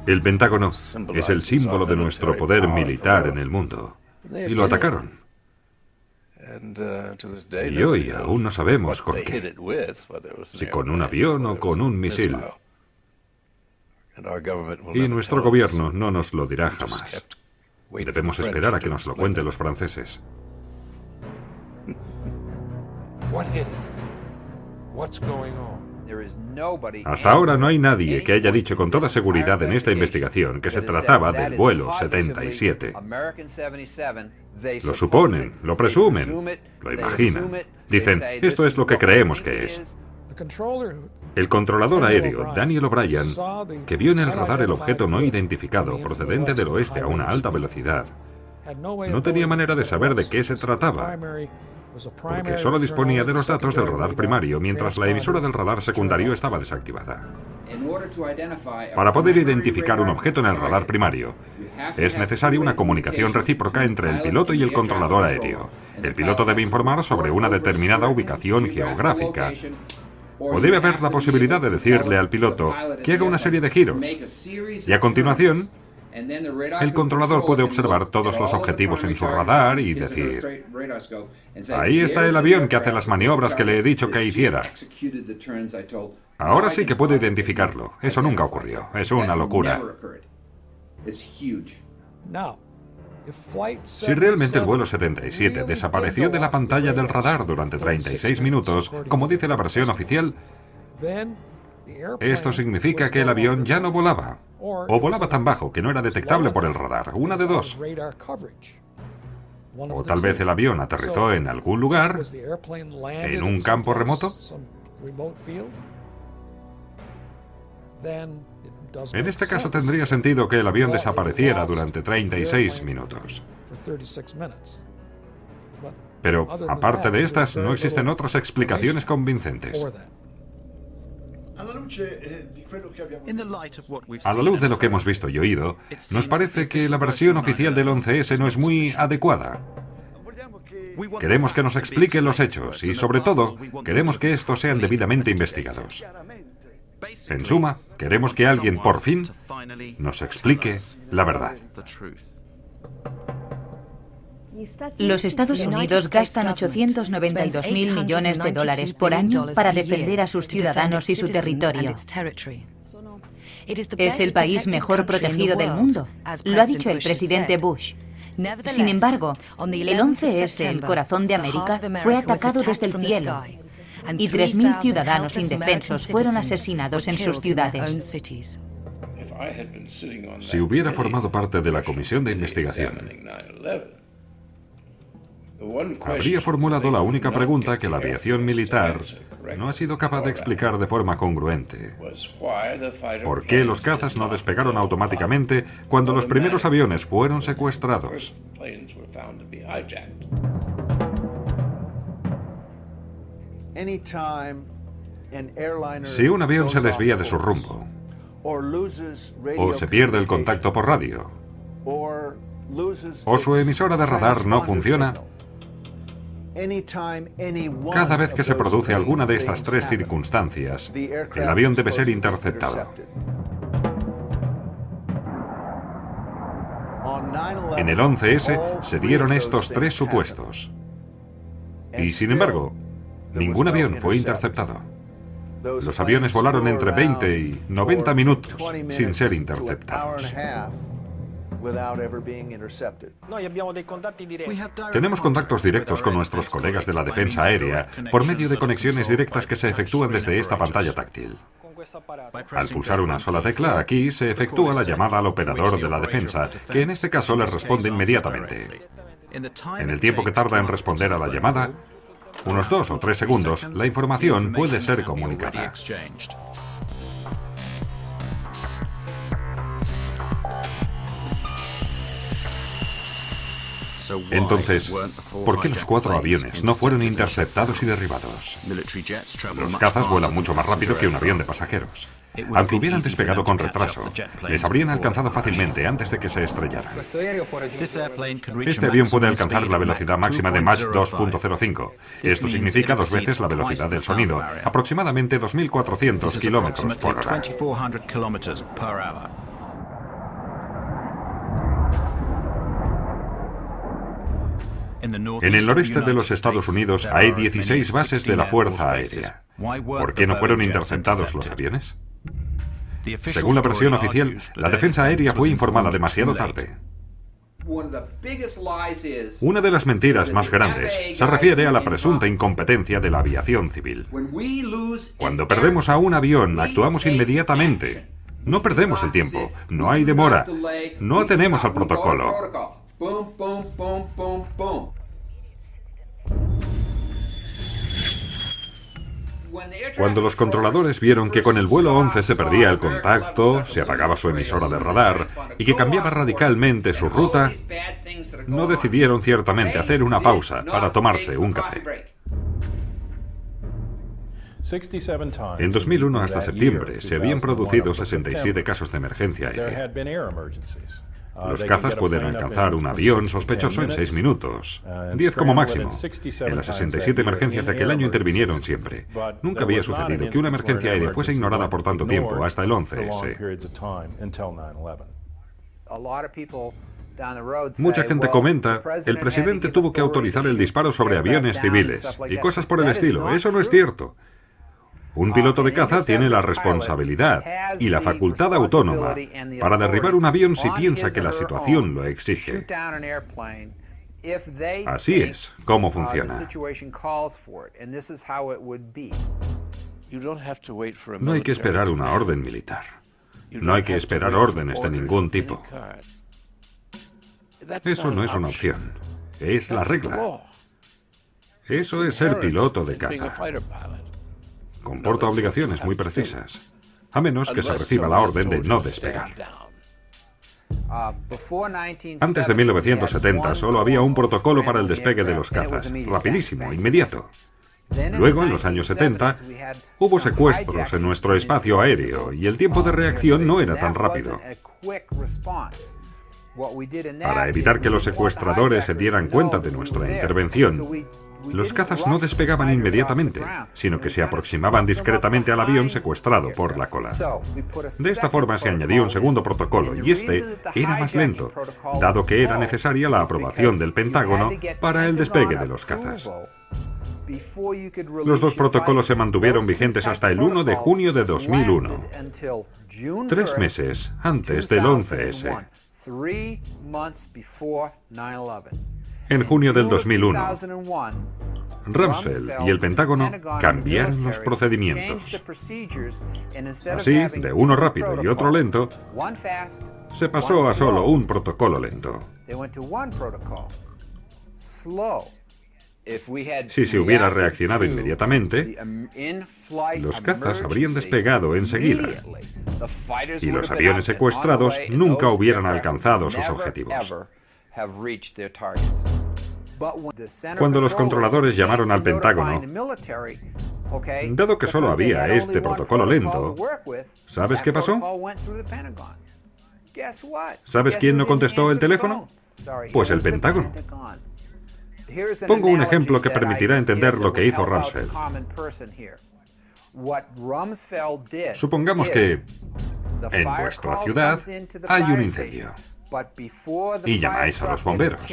El Pentágono es el símbolo de nuestro poder militar en el mundo. Y lo atacaron. Y hoy aún no sabemos con qué. Si con un avión o con un misil. Y nuestro gobierno no nos lo dirá jamás. Debemos esperar a que nos lo cuenten los franceses. Hasta ahora no hay nadie que haya dicho con toda seguridad en esta investigación que se trataba del vuelo 77. Lo suponen, lo presumen, lo imaginan. Dicen, esto es lo que creemos que es. El controlador aéreo, Daniel O'Brien, que vio en el radar el objeto no identificado procedente del oeste a una alta velocidad, no tenía manera de saber de qué se trataba, porque solo disponía de los datos del radar primario, mientras la emisora del radar secundario estaba desactivada. Para poder identificar un objeto en el radar primario, es necesaria una comunicación recíproca entre el piloto y el controlador aéreo. El piloto debe informar sobre una determinada ubicación geográfica, o debe haber la posibilidad de decirle al piloto que haga una serie de giros, y a continuación, el controlador puede observar todos los objetivos en su radar y decir, ahí está el avión que hace las maniobras que le he dicho que hiciera. Ahora sí que puedo identificarlo. Eso nunca ocurrió. Es una locura. Si realmente el vuelo 77 desapareció de la pantalla del radar durante 36 minutos, como dice la versión oficial, esto significa que el avión ya no volaba, o volaba tan bajo que no era detectable por el radar, una de dos. O tal vez el avión aterrizó en algún lugar, en un campo remoto. En este caso tendría sentido que el avión desapareciera durante 36 minutos. Pero, aparte de estas, no existen otras explicaciones convincentes. A la luz de lo que hemos visto y oído, nos parece que la versión oficial del 11S no es muy adecuada. Queremos que nos expliquen los hechos y, sobre todo, queremos que estos sean debidamente investigados. En suma, queremos que alguien, por fin, nos explique la verdad. Los Estados Unidos gastan 892.000 millones de dólares por año para defender a sus ciudadanos y su territorio. Es el país mejor protegido del mundo, lo ha dicho el presidente Bush. Sin embargo, el 11S, el corazón de América, fue atacado desde el cielo y 3.000 ciudadanos indefensos fueron asesinados en sus ciudades. Si hubiera formado parte de la comisión de investigación, habría formulado la única pregunta que la aviación militar no ha sido capaz de explicar de forma congruente. ¿Por qué los cazas no despegaron automáticamente cuando los primeros aviones fueron secuestrados? Si un avión se desvía de su rumbo, o se pierde el contacto por radio, o su emisora de radar no funciona, cada vez que se produce alguna de estas tres circunstancias, el avión debe ser interceptado. En el 11S se dieron estos tres supuestos. Y sin embargo, ningún avión fue interceptado. Los aviones volaron entre 20 y 90 minutos sin ser interceptados. Tenemos contactos directos con nuestros colegas de la defensa aérea por medio de conexiones directas que se efectúan desde esta pantalla táctil. Al pulsar una sola tecla, aquí se efectúa la llamada al operador de la defensa, que en este caso le responde inmediatamente. En el tiempo que tarda en responder a la llamada, unos 2 o 3 segundos, la información puede ser comunicada. Entonces, ¿por qué los 4 aviones no fueron interceptados y derribados? Los cazas vuelan mucho más rápido que un avión de pasajeros. Aunque hubieran despegado con retraso, les habrían alcanzado fácilmente antes de que se estrellaran. Este avión puede alcanzar la velocidad máxima de Mach 2.05. Esto significa 2 veces la velocidad del sonido, aproximadamente 2.400 kilómetros por hora. En el noreste de los Estados Unidos hay 16 bases de la Fuerza Aérea. ¿Por qué no fueron interceptados los aviones? Según la versión oficial, la defensa aérea fue informada demasiado tarde. Una de las mentiras más grandes se refiere a la presunta incompetencia de la aviación civil. Cuando perdemos a un avión, actuamos inmediatamente. No perdemos el tiempo, no hay demora, no atenemos al protocolo. Cuando los controladores vieron que con el vuelo 11 se perdía el contacto, se apagaba su emisora de radar y que cambiaba radicalmente su ruta, no decidieron ciertamente hacer una pausa para tomarse un café. En 2001 hasta septiembre se habían producido 67 casos de emergencia aérea. Los cazas pueden alcanzar un avión sospechoso en 6 minutos, 10 como máximo. En las 67 emergencias de aquel año intervinieron siempre. Nunca había sucedido que una emergencia aérea fuese ignorada por tanto tiempo, hasta el 11S. Mucha gente comenta, el presidente tuvo que autorizar el disparo sobre aviones civiles y cosas por el estilo. Eso no es cierto. Un piloto de caza tiene la responsabilidad y la facultad autónoma para derribar un avión si piensa que la situación lo exige. Así es como funciona. No hay que esperar una orden militar. No hay que esperar órdenes de ningún tipo. Eso no es una opción. Es la regla. Eso es ser piloto de caza. Comporta obligaciones muy precisas, a menos que se reciba la orden de no despegar. Antes de 1970 solo había un protocolo para el despegue de los cazas, rapidísimo, inmediato. Luego, en los años 70, hubo secuestros en nuestro espacio aéreo y el tiempo de reacción no era tan rápido. Para evitar que los secuestradores se dieran cuenta de nuestra intervención, los cazas no despegaban inmediatamente, sino que se aproximaban discretamente al avión secuestrado por la cola. De esta forma se añadió un segundo protocolo, y este era más lento, dado que era necesaria la aprobación del Pentágono para el despegue de los cazas. Los 2 protocolos se mantuvieron vigentes hasta el 1 de junio de 2001, 3 meses antes del 11S. En junio del 2001, Rumsfeld y el Pentágono cambiaron los procedimientos. Así, de uno rápido y otro lento, se pasó a solo un protocolo lento. Si se hubiera reaccionado inmediatamente, los cazas habrían despegado enseguida y los aviones secuestrados nunca hubieran alcanzado sus objetivos. Cuando los controladores llamaron al Pentágono, dado que solo había este protocolo lento, ¿sabes qué pasó? ¿Sabes quién no contestó el teléfono? Pues el Pentágono. Pongo un ejemplo que permitirá entender lo que hizo Rumsfeld. Supongamos que en vuestra ciudad hay un incendio y llamáis a los bomberos.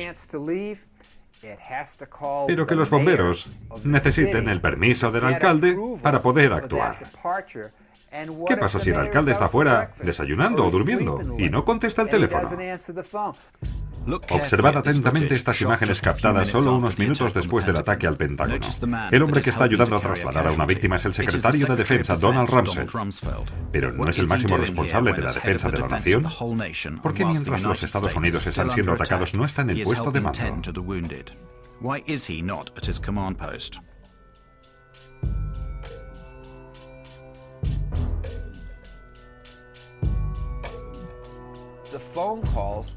Pero que los bomberos necesiten el permiso del alcalde para poder actuar. ¿Qué pasa si el alcalde está fuera desayunando o durmiendo y no contesta el teléfono? Observad atentamente estas imágenes captadas solo unos minutos después del ataque al Pentágono. El hombre que está ayudando a trasladar a una víctima es el secretario de Defensa, Donald Rumsfeld. Pero ¿no es el máximo responsable de la defensa de la nación? ¿Por qué mientras los Estados Unidos están siendo atacados no está en el puesto de mando?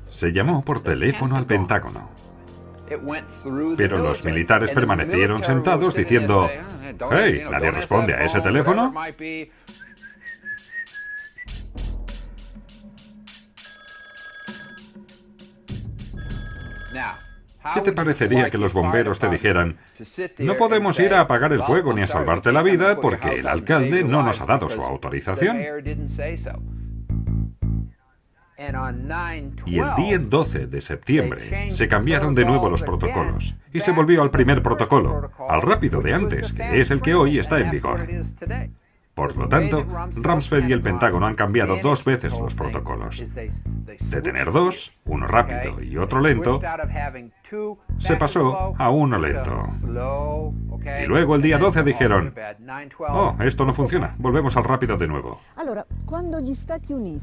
Se llamó por teléfono al Pentágono, pero los militares permanecieron sentados diciendo: «Hey, ¿nadie responde a ese teléfono?». ¿Qué te parecería que los bomberos te dijeran: «No podemos ir a apagar el fuego ni a salvarte la vida porque el alcalde no nos ha dado su autorización»? Y el día 12 de septiembre se cambiaron de nuevo los protocolos y se volvió al primer protocolo, al rápido de antes, que es el que hoy está en vigor. Por lo tanto, Rumsfeld y el Pentágono han cambiado 2 veces los protocolos. De tener 2, uno rápido y otro lento, se pasó a uno lento. Y luego el día 12 dijeron: «Oh, esto no funciona, volvemos al rápido de nuevo».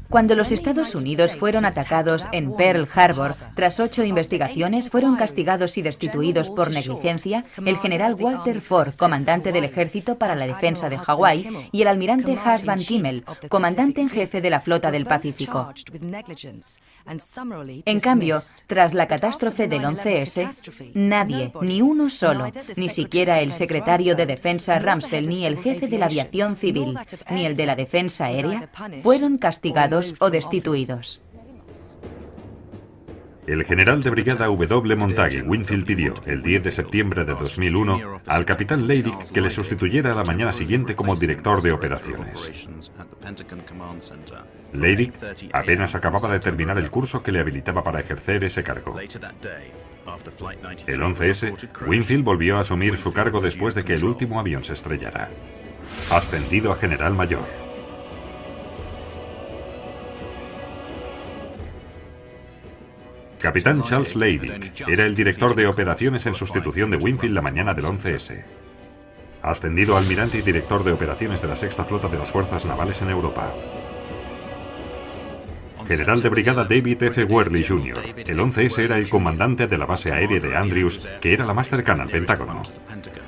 Cuando los Estados Unidos fueron atacados en Pearl Harbor, tras 8 investigaciones, fueron castigados y destituidos por negligencia el general Walter Ford, comandante del Ejército para la Defensa de Hawái, y el almirante Hush Van Kimmel, comandante en jefe de la Flota del Pacífico. En cambio, tras la catástrofe del 11S, nadie, ni uno solo, ni siquiera el secretario de Defensa Rumsfeld, ni el jefe de la aviación civil, ni el de la defensa aérea, fueron castigados o destituidos. El general de brigada W. Montague Winfield pidió, el 10 de septiembre de 2001, al capitán Leidig que le sustituyera a la mañana siguiente como director de operaciones. Leidig apenas acababa de terminar el curso que le habilitaba para ejercer ese cargo. El 11S, Winfield volvió a asumir su cargo después de que el último avión se estrellara. Ascendido a general mayor. Capitán Charles Leidig era el director de operaciones en sustitución de Winfield la mañana del 11S. Ascendido a almirante y director de operaciones de la Sexta Flota de las Fuerzas Navales en Europa. General de brigada David F. Worley Jr. El 11S era el comandante de la base aérea de Andrews, que era la más cercana al Pentágono.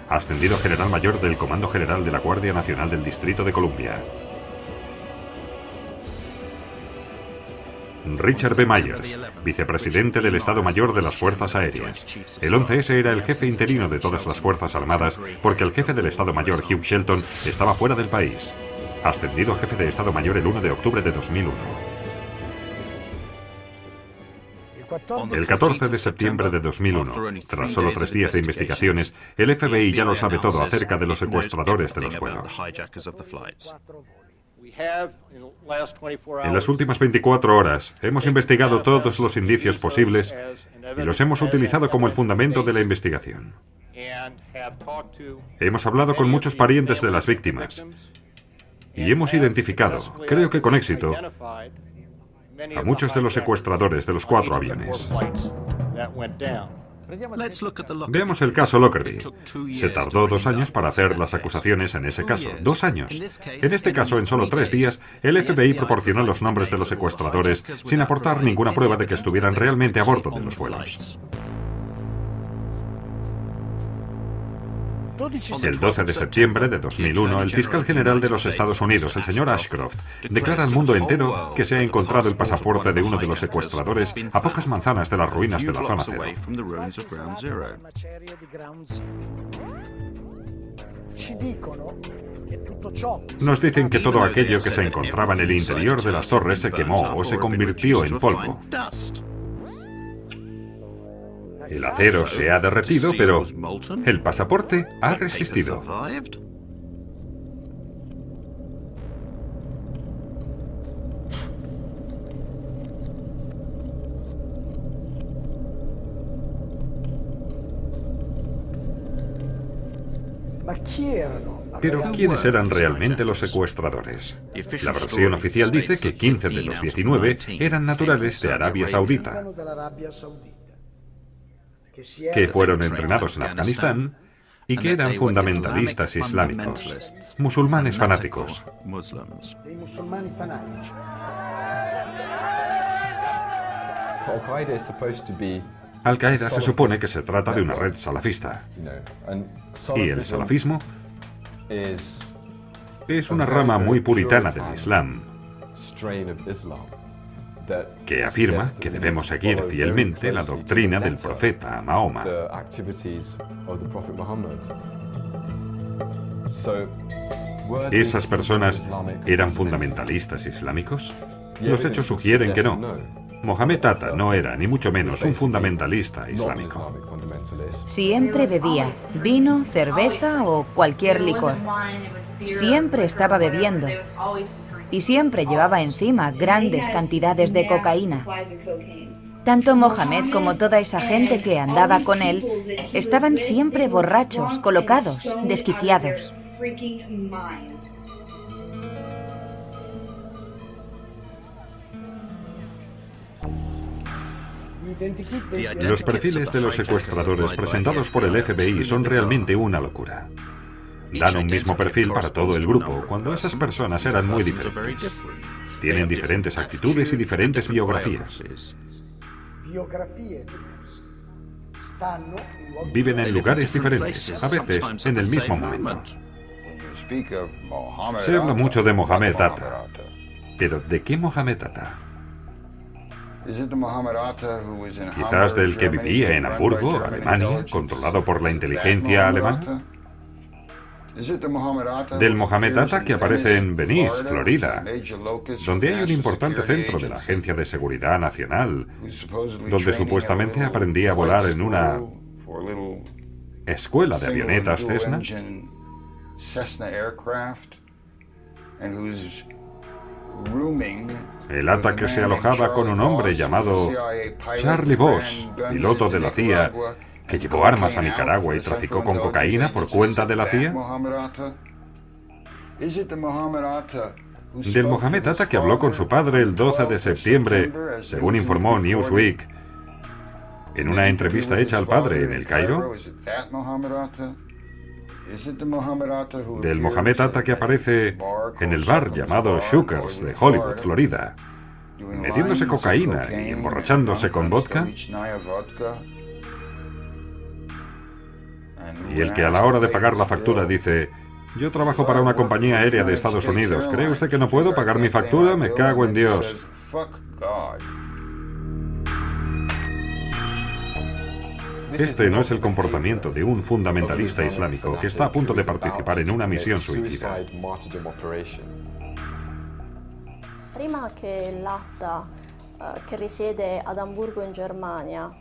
Ascendido a general mayor del Comando General de la Guardia Nacional del Distrito de Columbia. Richard B. Myers, vicepresidente del Estado Mayor de las Fuerzas Aéreas. El 11S era el jefe interino de todas las Fuerzas Armadas porque el jefe del Estado Mayor, Hugh Shelton, estaba fuera del país. Ascendido a jefe de Estado Mayor el 1 de octubre de 2001. El 14 de septiembre de 2001, tras solo 3 días de investigaciones, el FBI ya lo sabe todo acerca de los secuestradores de los vuelos. En las últimas 24 horas hemos investigado todos los indicios posibles y los hemos utilizado como el fundamento de la investigación. Hemos hablado con muchos parientes de las víctimas y hemos identificado, creo que con éxito, a muchos de los secuestradores de los 4 aviones. Veamos el caso Lockerbie. Se tardó 2 años para hacer las acusaciones en ese caso. 2 años. En este caso, en solo 3 días, el FBI proporcionó los nombres de los secuestradores sin aportar ninguna prueba de que estuvieran realmente a bordo de los vuelos. El 12 de septiembre de 2001, el fiscal general de los Estados Unidos, el señor Ashcroft, declara al mundo entero que se ha encontrado el pasaporte de uno de los secuestradores a pocas manzanas de las ruinas de la zona cero. Nos dicen que todo aquello que se encontraba en el interior de las torres se quemó o se convirtió en polvo. El acero se ha derretido, pero el pasaporte ha resistido. Pero ¿quiénes eran realmente los secuestradores? La versión oficial dice que 15 de los 19 eran naturales de Arabia Saudita, que fueron entrenados en Afganistán y que eran fundamentalistas islámicos, musulmanes fanáticos. Al-Qaeda se supone que se trata de una red salafista, y el salafismo es una rama muy puritana del Islam, que afirma que debemos seguir fielmente la doctrina del profeta Mahoma. ¿Esas personas eran fundamentalistas islámicos? Los hechos sugieren que no. Mohamed Atta no era, ni mucho menos, un fundamentalista islámico. Siempre bebía vino, cerveza o cualquier licor. Siempre estaba bebiendo. Y siempre llevaba encima grandes cantidades de cocaína. Tanto Mohamed como toda esa gente que andaba con él estaban siempre borrachos, colocados, desquiciados. Los perfiles de los secuestradores presentados por el FBI son realmente una locura. Dan un mismo perfil para todo el grupo, cuando esas personas eran muy diferentes. Tienen diferentes actitudes y diferentes biografías. Viven en lugares diferentes, a veces en el mismo momento. Se habla mucho de Mohamed Atta, pero ¿de qué Mohamed Atta? Quizás del que vivía en Hamburgo, Alemania, controlado por la inteligencia alemana. Del Mohamed Atta que aparece en Venice, Florida, donde hay un importante centro de la Agencia de Seguridad Nacional, donde supuestamente aprendía a volar en una escuela de avionetas Cessna. El Atta que se alojaba con un hombre llamado Charlie Voss, piloto de la CIA, que llevó armas a Nicaragua y traficó con cocaína por cuenta de la CIA. Del Mohamed Atta que habló con su padre el 12 de septiembre, según informó Newsweek, en una entrevista hecha al padre en El Cairo. Del Mohamed Atta que aparece en el bar llamado Shookers de Hollywood, Florida, metiéndose cocaína y emborrachándose con vodka. Y el que a la hora de pagar la factura dice: yo trabajo para una compañía aérea de Estados Unidos, ¿cree usted que no puedo pagar mi factura? Me cago en Dios. Este no es el comportamiento de un fundamentalista islámico que está a punto de participar en una misión suicida. Prima che l'Atta, che risiede ad Hamburgo in Germania,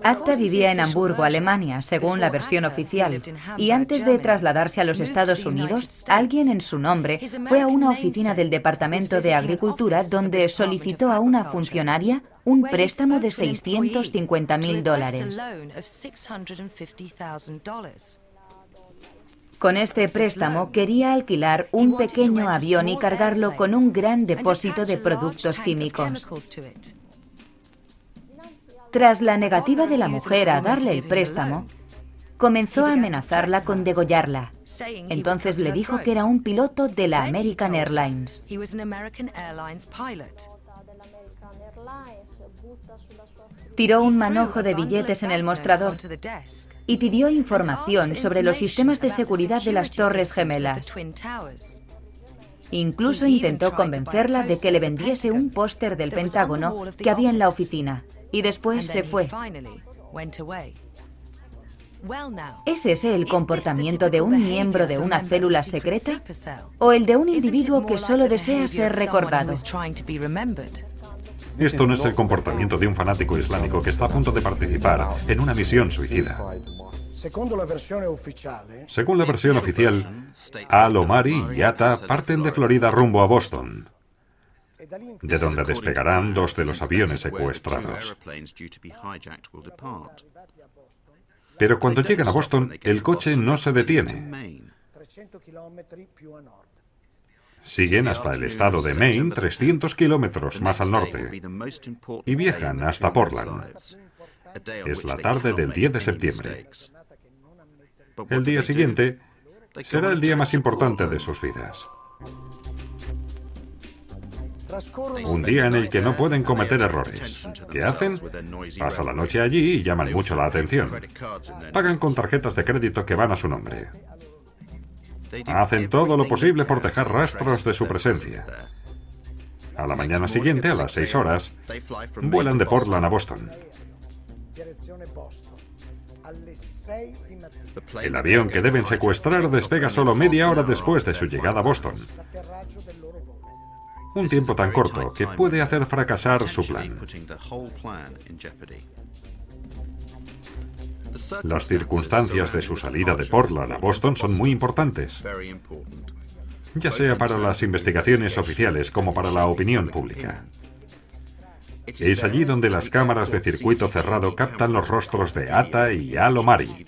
Atta vivía en Hamburgo, Alemania, según la versión oficial, y antes de trasladarse a los Estados Unidos, alguien en su nombre fue a una oficina del Departamento de Agricultura donde solicitó a una funcionaria un préstamo de $650,000. Con este préstamo quería alquilar un pequeño avión y cargarlo con un gran depósito de productos químicos. Tras la negativa de la mujer a darle el préstamo, comenzó a amenazarla con degollarla. Entonces le dijo que era un piloto de la American Airlines. Tiró un manojo de billetes en el mostrador y pidió información sobre los sistemas de seguridad de las Torres Gemelas. Incluso intentó convencerla de que le vendiese un póster del Pentágono que había en la oficina, y después se fue. ¿Es ese el comportamiento de un miembro de una célula secreta? ¿O el de un individuo que solo desea ser recordado? Esto no es el comportamiento de un fanático islámico que está a punto de participar en una misión suicida. Según la versión oficial, Al-Omari y Atta parten de Florida rumbo a Boston, de donde despegarán 2 de los aviones secuestrados. Pero cuando llegan a Boston, el coche no se detiene. Siguen hasta el estado de Maine, 300 kilómetros más al norte, y viajan hasta Portland. Es la tarde del 10 de septiembre. El día siguiente será el día más importante de sus vidas. Un día en el que no pueden cometer errores. ¿Qué hacen? Pasan la noche allí y llaman mucho la atención. Pagan con tarjetas de crédito que van a su nombre. Hacen todo lo posible por dejar rastros de su presencia. A la mañana siguiente, a las 6 horas, vuelan de Portland a Boston. El avión que deben secuestrar despega solo media hora después de su llegada a Boston. Un tiempo tan corto que puede hacer fracasar su plan. Las circunstancias de su salida de Portland a Boston son muy importantes, ya sea para las investigaciones oficiales como para la opinión pública. Es allí donde las cámaras de circuito cerrado captan los rostros de Atta y Al-Omari.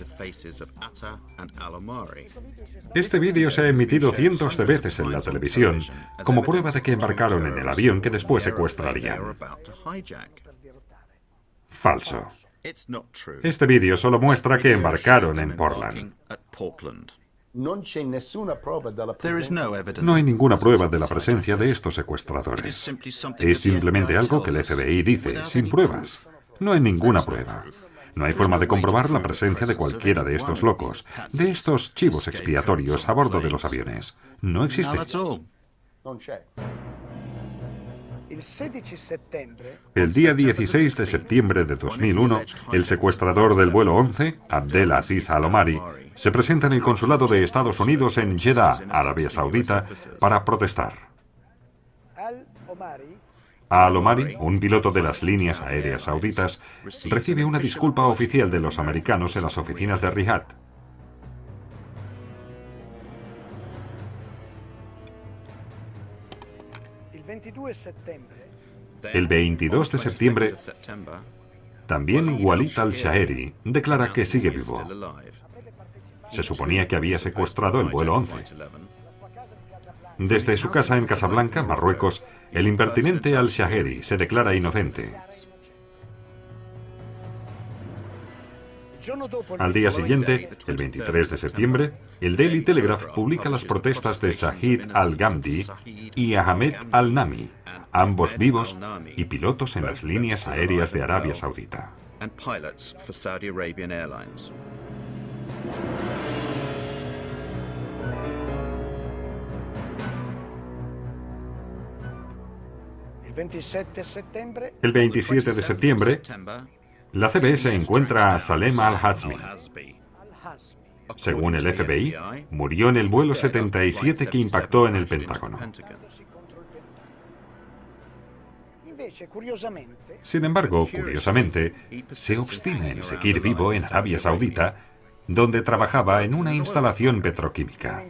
Este vídeo se ha emitido cientos de veces en la televisión como prueba de que embarcaron en el avión que después secuestrarían. Falso. Este vídeo solo muestra que embarcaron en Portland. No hay ninguna prueba de la presencia de estos secuestradores. Es simplemente algo que el FBI dice, sin pruebas. No hay ninguna prueba. No hay forma de comprobar la presencia de cualquiera de estos locos, de estos chivos expiatorios a bordo de los aviones. No existe. El día 16 de septiembre de 2001, el secuestrador del vuelo 11, Abdel Aziz Al-Omari, se presenta en el consulado de Estados Unidos en Jeddah, Arabia Saudita, para protestar. Al-Omari, un piloto de las líneas aéreas sauditas, recibe una disculpa oficial de los americanos en las oficinas de Riyadh. El 22 de septiembre, también Walid al-Shaheri declara que sigue vivo. Se suponía que había secuestrado el vuelo 11. Desde su casa en Casablanca, Marruecos, el impertinente al-Shaheri se declara inocente. Al día siguiente, el 23 de septiembre, el Daily Telegraph publica las protestas de Shahid al-Ghamdi y Ahmed al-Nami, ambos vivos y pilotos en las líneas aéreas de Arabia Saudita. El 27 de septiembre, la CBS encuentra a Salem al-Hazmi. Según el FBI, murió en el vuelo 77 que impactó en el Pentágono. Sin embargo, curiosamente, se obstina en seguir vivo en Arabia Saudita, donde trabajaba en una instalación petroquímica.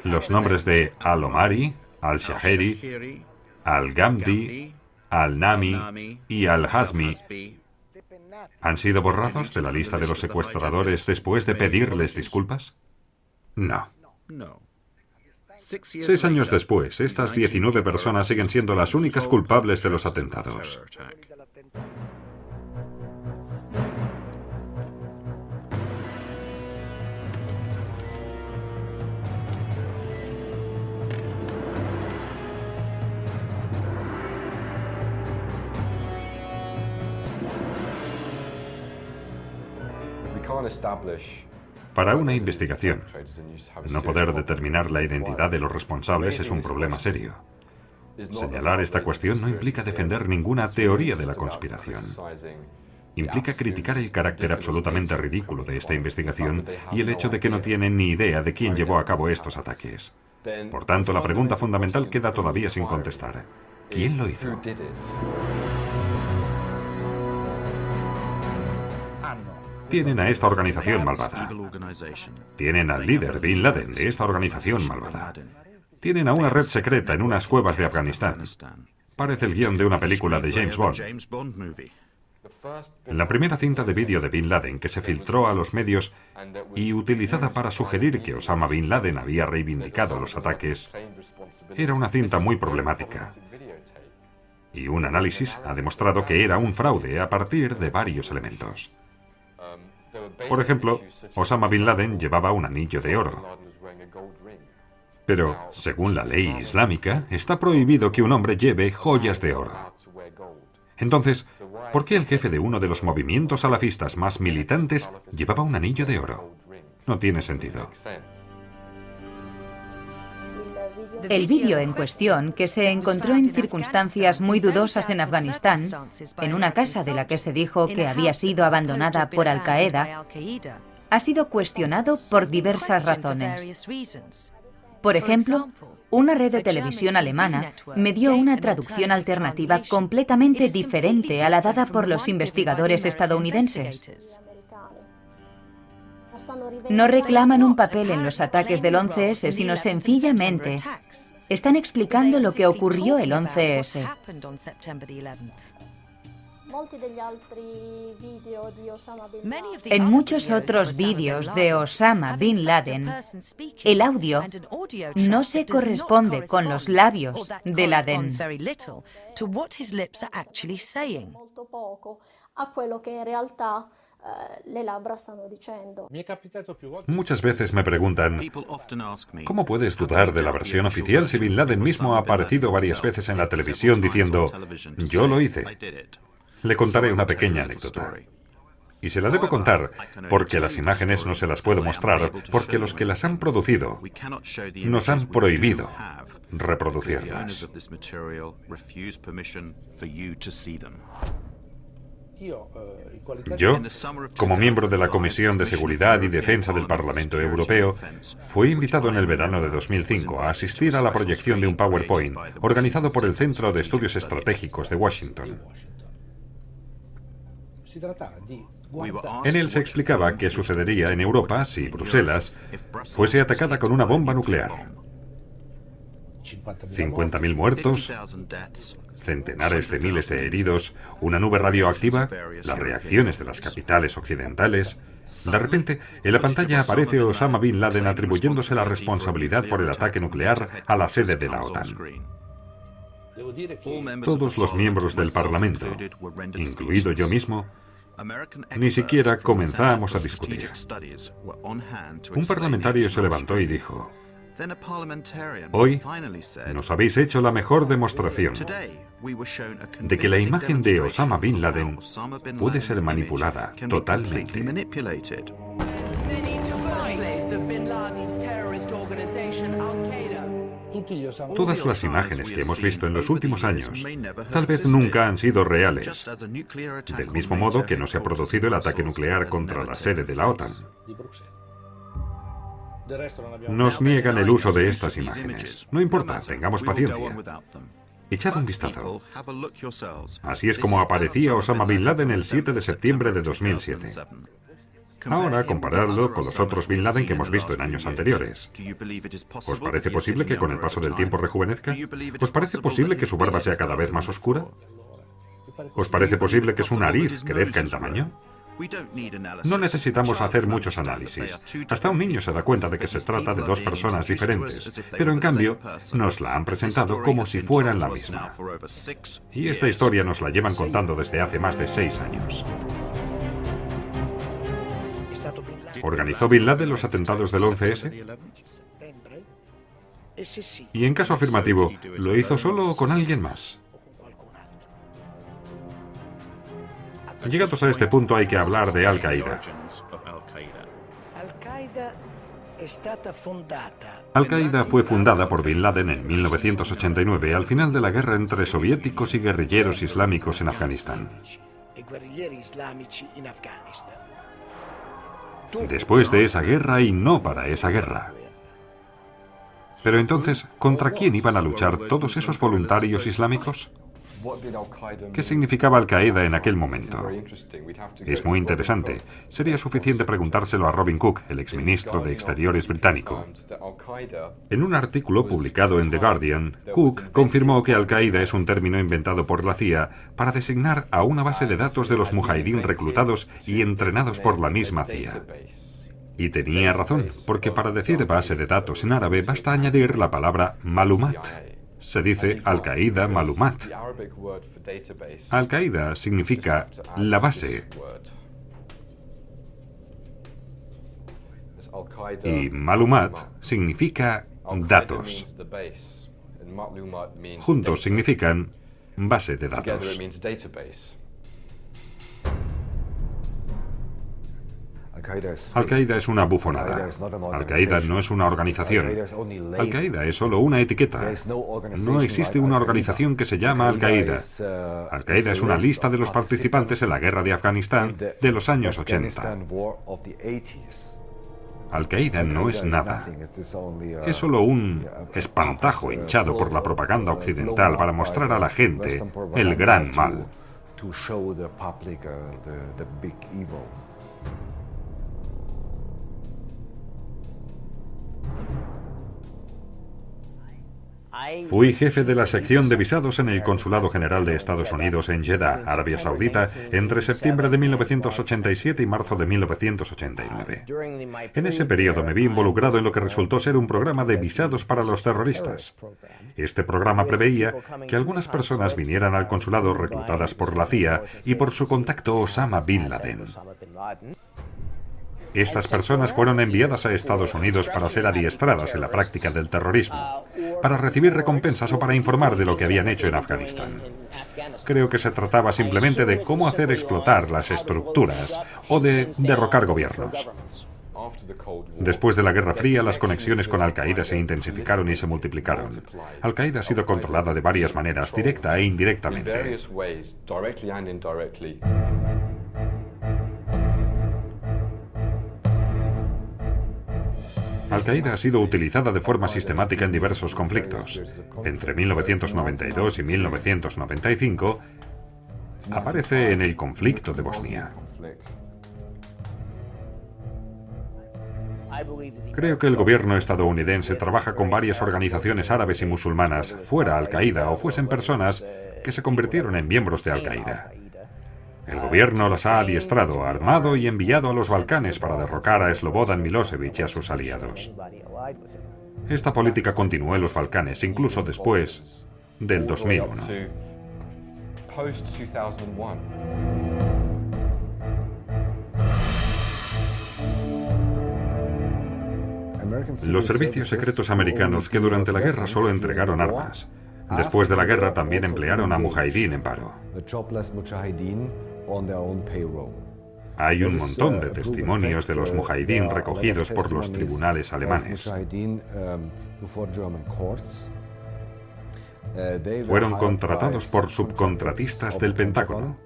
Los nombres de Al-Omari, al-Shaheri, al-Ghamdi, al-Nami y al-Hazmi ¿Han sido borrados de la lista de los secuestradores después de pedirles disculpas? No. 6 años después, estas 19 personas siguen siendo las únicas culpables de los atentados. Para una investigación, no poder determinar la identidad de los responsables es un problema serio. Señalar esta cuestión no implica defender ninguna teoría de la conspiración. Implica criticar el carácter absolutamente ridículo de esta investigación y el hecho de que no tienen ni idea de quién llevó a cabo estos ataques. Por tanto, la pregunta fundamental queda todavía sin contestar. ¿Quién lo hizo? Tienen a esta organización malvada. Tienen al líder Bin Laden de esta organización malvada. Tienen a una red secreta en unas cuevas de Afganistán. Parece el guión de una película de James Bond. La primera cinta de vídeo de Bin Laden que se filtró a los medios y utilizada para sugerir que Osama Bin Laden había reivindicado los ataques era una cinta muy problemática. Y un análisis ha demostrado que era un fraude a partir de varios elementos. Por ejemplo, Osama Bin Laden llevaba un anillo de oro. Pero, según la ley islámica, está prohibido que un hombre lleve joyas de oro. Entonces, ¿por qué el jefe de uno de los movimientos salafistas más militantes llevaba un anillo de oro? No tiene sentido. El vídeo en cuestión, que se encontró en circunstancias muy dudosas en Afganistán, en una casa de la que se dijo que había sido abandonada por Al-Qaeda, ha sido cuestionado por diversas razones. Por ejemplo, una red de televisión alemana me dio una traducción alternativa completamente diferente a la dada por los investigadores estadounidenses. No reclaman un papel en los ataques del 11S, sino sencillamente están explicando lo que ocurrió el 11S. En muchos otros vídeos de Osama Bin Laden, el audio no se corresponde con los labios de Laden. Muchas veces me preguntan, ¿cómo puedes dudar de la versión oficial si Bin Laden mismo ha aparecido varias veces en la televisión diciendo, yo lo hice? Le contaré una pequeña anécdota. Y se la debo contar porque las imágenes no se las puedo mostrar, porque los que las han producido nos han prohibido reproducirlas. Yo, como miembro de la Comisión de Seguridad y Defensa del Parlamento Europeo, fui invitado en el verano de 2005 a asistir a la proyección de un PowerPoint organizado por el Centro de Estudios Estratégicos de Washington. En él se explicaba qué sucedería en Europa si Bruselas fuese atacada con una bomba nuclear. 50.000 muertos, centenares de miles de heridos, una nube radioactiva, las reacciones de las capitales occidentales. De repente, en la pantalla aparece Osama Bin Laden atribuyéndose la responsabilidad por el ataque nuclear a la sede de la OTAN. Todos los miembros del Parlamento, incluido yo mismo, ni siquiera comenzamos a discutir. Un parlamentario se levantó y dijo, hoy nos habéis hecho la mejor demostración de que la imagen de Osama Bin Laden puede ser manipulada totalmente. Todas las imágenes que hemos visto en los últimos años tal vez nunca han sido reales, del mismo modo que no se ha producido el ataque nuclear contra la sede de la OTAN. Nos niegan el uso de estas imágenes. No importa, tengamos paciencia. Echad un vistazo. Así es como aparecía Osama Bin Laden el 7 de septiembre de 2007. Ahora, comparadlo con los otros Bin Laden que hemos visto en años anteriores. ¿Os parece posible que con el paso del tiempo rejuvenezca? ¿Os parece posible que su barba sea cada vez más oscura? ¿Os parece posible que su nariz crezca en tamaño? No necesitamos hacer muchos análisis. Hasta un niño se da cuenta de que se trata de dos personas diferentes, pero en cambio nos la han presentado como si fueran la misma. Y esta historia nos la llevan contando desde hace más de 6 años. ¿Organizó Bin Laden los atentados del 11S? Y en caso afirmativo, ¿lo hizo solo o con alguien más? Llegados a este punto hay que hablar de Al-Qaeda. Al-Qaeda fue fundada por Bin Laden en 1989, al final de la guerra entre soviéticos y guerrilleros islámicos en Afganistán. Después de esa guerra y no para esa guerra. Pero entonces, ¿contra quién iban a luchar todos esos voluntarios islámicos? ¿Qué significaba Al-Qaeda en aquel momento? Es muy interesante. Sería suficiente preguntárselo a Robin Cook, el exministro de Exteriores británico. En un artículo publicado en The Guardian, Cook confirmó que Al-Qaeda es un término inventado por la CIA para designar a una base de datos de los mujahidín reclutados y entrenados por la misma CIA. Y tenía razón, porque para decir base de datos en árabe basta añadir la palabra malumat. Se dice Al-Qaeda Malumat. Al-Qaeda significa la base. Y Malumat significa datos. Juntos significan base de datos. Al-Qaeda es una bufonada. Al-Qaeda no es una organización. Al-Qaeda es solo una etiqueta. No existe una organización que se llama Al-Qaeda. Al-Qaeda es una lista de los participantes en la guerra de Afganistán de los años 80. Al-Qaeda no es nada. Es solo un espantajo hinchado por la propaganda occidental para mostrar a la gente el gran mal. Fui jefe de la sección de visados en el Consulado General de Estados Unidos en Jeddah, Arabia Saudita, entre septiembre de 1987 y marzo de 1989. En ese periodo me vi involucrado en lo que resultó ser un programa de visados para los terroristas. Este programa preveía que algunas personas vinieran al consulado reclutadas por la CIA y por su contacto Osama Bin Laden. Estas personas fueron enviadas a Estados Unidos para ser adiestradas en la práctica del terrorismo, para recibir recompensas o para informar de lo que habían hecho en Afganistán. Creo que se trataba simplemente de cómo hacer explotar las estructuras o de derrocar gobiernos. Después de la Guerra Fría, las conexiones con Al-Qaeda se intensificaron y se multiplicaron. Al-Qaeda ha sido controlada de varias maneras, directa e indirectamente. Al-Qaeda ha sido utilizada de forma sistemática en diversos conflictos. Entre 1992 y 1995, aparece en el conflicto de Bosnia. Creo que el gobierno estadounidense trabaja con varias organizaciones árabes y musulmanas, fuera Al-Qaeda o fuesen personas que se convirtieron en miembros de Al-Qaeda. El gobierno las ha adiestrado, armado y enviado a los Balcanes para derrocar a Slobodan Milosevic y a sus aliados. Esta política continuó en los Balcanes, incluso después del 2001. Los servicios secretos americanos, que durante la guerra solo entregaron armas, después de la guerra también emplearon a mujahidín en paro. Hay un montón de testimonios de los mujahidín recogidos por los tribunales alemanes. Fueron contratados por subcontratistas del Pentágono,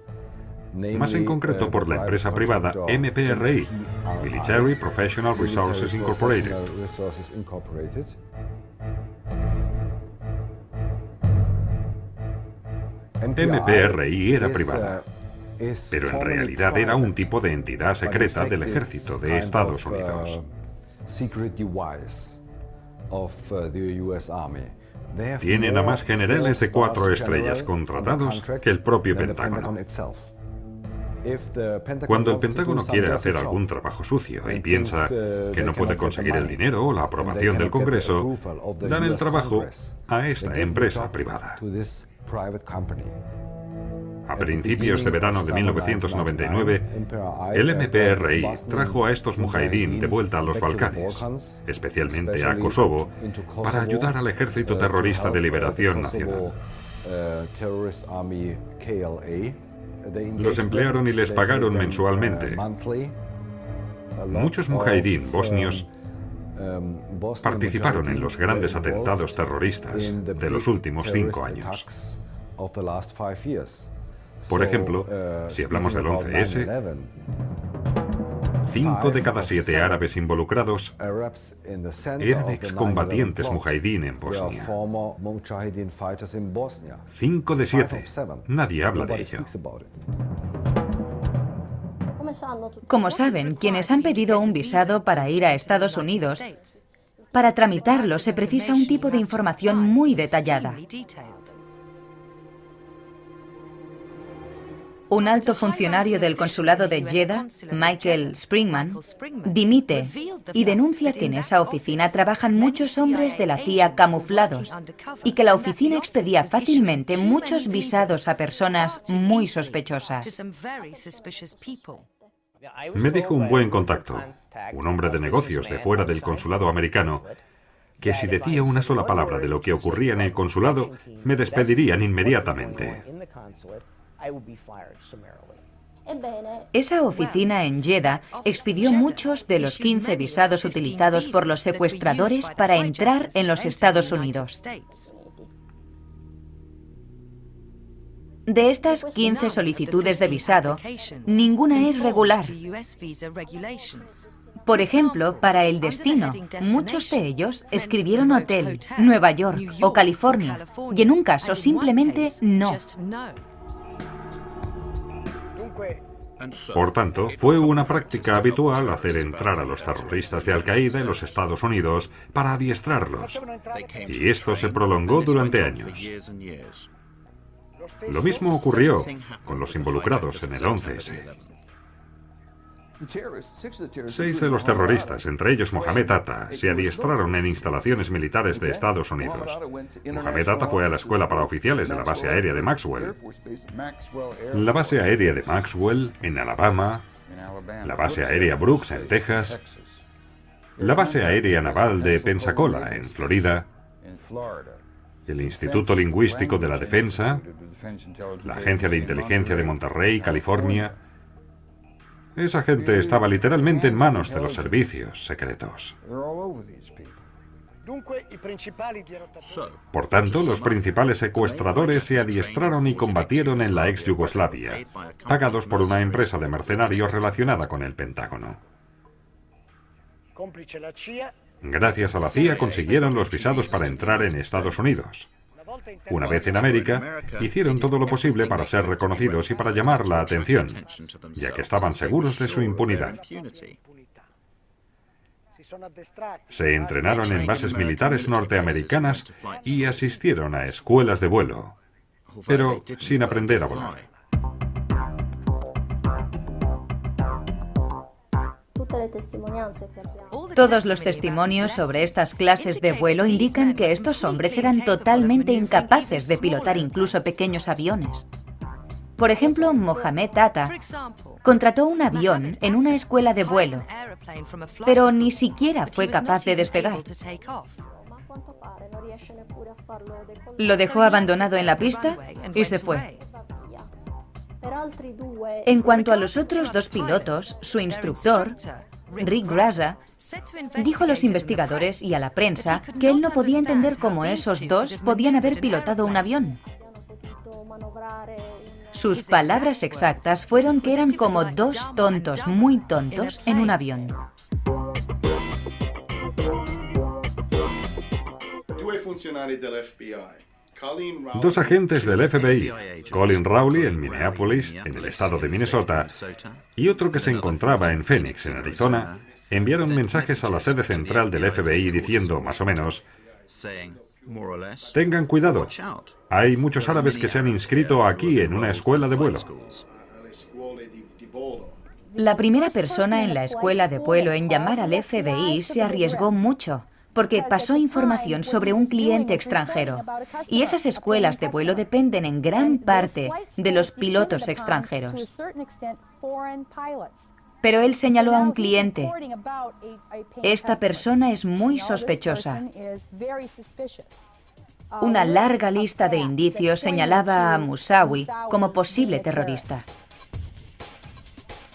más en concreto por la empresa privada MPRI, Military Professional Resources Incorporated. MPRI era privada, pero en realidad era un tipo de entidad secreta del ejército de Estados Unidos. Tienen a más generales de 4 estrellas contratados que el propio Pentágono. Cuando el Pentágono quiere hacer algún trabajo sucio y piensa que no puede conseguir el dinero o la aprobación del Congreso, dan el trabajo a esta empresa privada. A principios de verano de 1999, el MPRI trajo a estos mujahidín de vuelta a los Balcanes, especialmente a Kosovo, para ayudar al Ejército Terrorista de Liberación Nacional. Los emplearon y les pagaron mensualmente. Muchos mujahidín bosnios participaron en los grandes atentados terroristas de los últimos 5 años. Por ejemplo, si hablamos del 11S, 5 de cada 7 árabes involucrados eran excombatientes mujahidín en Bosnia. 5 de 7. Nadie habla de ello. Como saben, quienes han pedido un visado para ir a Estados Unidos, para tramitarlo se precisa un tipo de información muy detallada. Un alto funcionario del consulado de Jeddah, Michael Springman, dimite y denuncia que en esa oficina trabajan muchos hombres de la CIA camuflados y que la oficina expedía fácilmente muchos visados a personas muy sospechosas. Me dijo un buen contacto, un hombre de negocios de fuera del consulado americano, que si decía una sola palabra de lo que ocurría en el consulado, me despedirían inmediatamente. Esa oficina en Jeddah expidió muchos de los 15 visados utilizados por los secuestradores para entrar en los Estados Unidos. De estas 15 solicitudes de visado, ninguna es regular. Por ejemplo, para el destino, muchos de ellos escribieron hotel, Nueva York o California, y en un caso simplemente no. Por tanto, fue una práctica habitual hacer entrar a los terroristas de Al-Qaeda en los Estados Unidos para adiestrarlos, y esto se prolongó durante años. Lo mismo ocurrió con los involucrados en el 11S. 6 de los terroristas, entre ellos Mohamed Atta, se adiestraron en instalaciones militares de Estados Unidos. Mohamed Atta fue a la escuela para oficiales de la base aérea de Maxwell, la base aérea de Maxwell en Alabama, la base aérea Brooks en Texas, la base aérea naval de Pensacola en Florida, el Instituto Lingüístico de la Defensa, la Agencia de Inteligencia de Monterrey, California. Esa gente estaba literalmente en manos de los servicios secretos. Por tanto, los principales secuestradores se adiestraron y combatieron en la ex Yugoslavia, pagados por una empresa de mercenarios relacionada con el Pentágono. Gracias a la CIA consiguieron los visados para entrar en Estados Unidos. Una vez en América, hicieron todo lo posible para ser reconocidos y para llamar la atención, ya que estaban seguros de su impunidad. Se entrenaron en bases militares norteamericanas y asistieron a escuelas de vuelo, pero sin aprender a volar. Todos los testimonios sobre estas clases de vuelo indican que estos hombres eran totalmente incapaces de pilotar incluso pequeños aviones. Por ejemplo, Mohamed Atta contrató un avión en una escuela de vuelo, pero ni siquiera fue capaz de despegar. Lo dejó abandonado en la pista y se fue. En cuanto a los otros 2 pilotos, su instructor, Rick Graza, dijo a los investigadores y a la prensa que él no podía entender cómo esos 2 podían haber pilotado un avión. Sus palabras exactas fueron que eran como 2 tontos muy tontos en un avión. 2 funzionari del FBI. 2 agentes del FBI, Colin Rowley en Minneapolis, en el estado de Minnesota, y otro que se encontraba en Phoenix, en Arizona, enviaron mensajes a la sede central del FBI diciendo, más o menos, Tengan cuidado. Hay muchos árabes que se han inscrito aquí en una escuela de vuelo. La primera persona en la escuela de vuelo en llamar al FBI se arriesgó mucho, porque pasó información sobre un cliente extranjero. Y esas escuelas de vuelo dependen en gran parte de los pilotos extranjeros. Pero él señaló a un cliente. Esta persona es muy sospechosa. Una larga lista de indicios señalaba a Musawi como posible terrorista.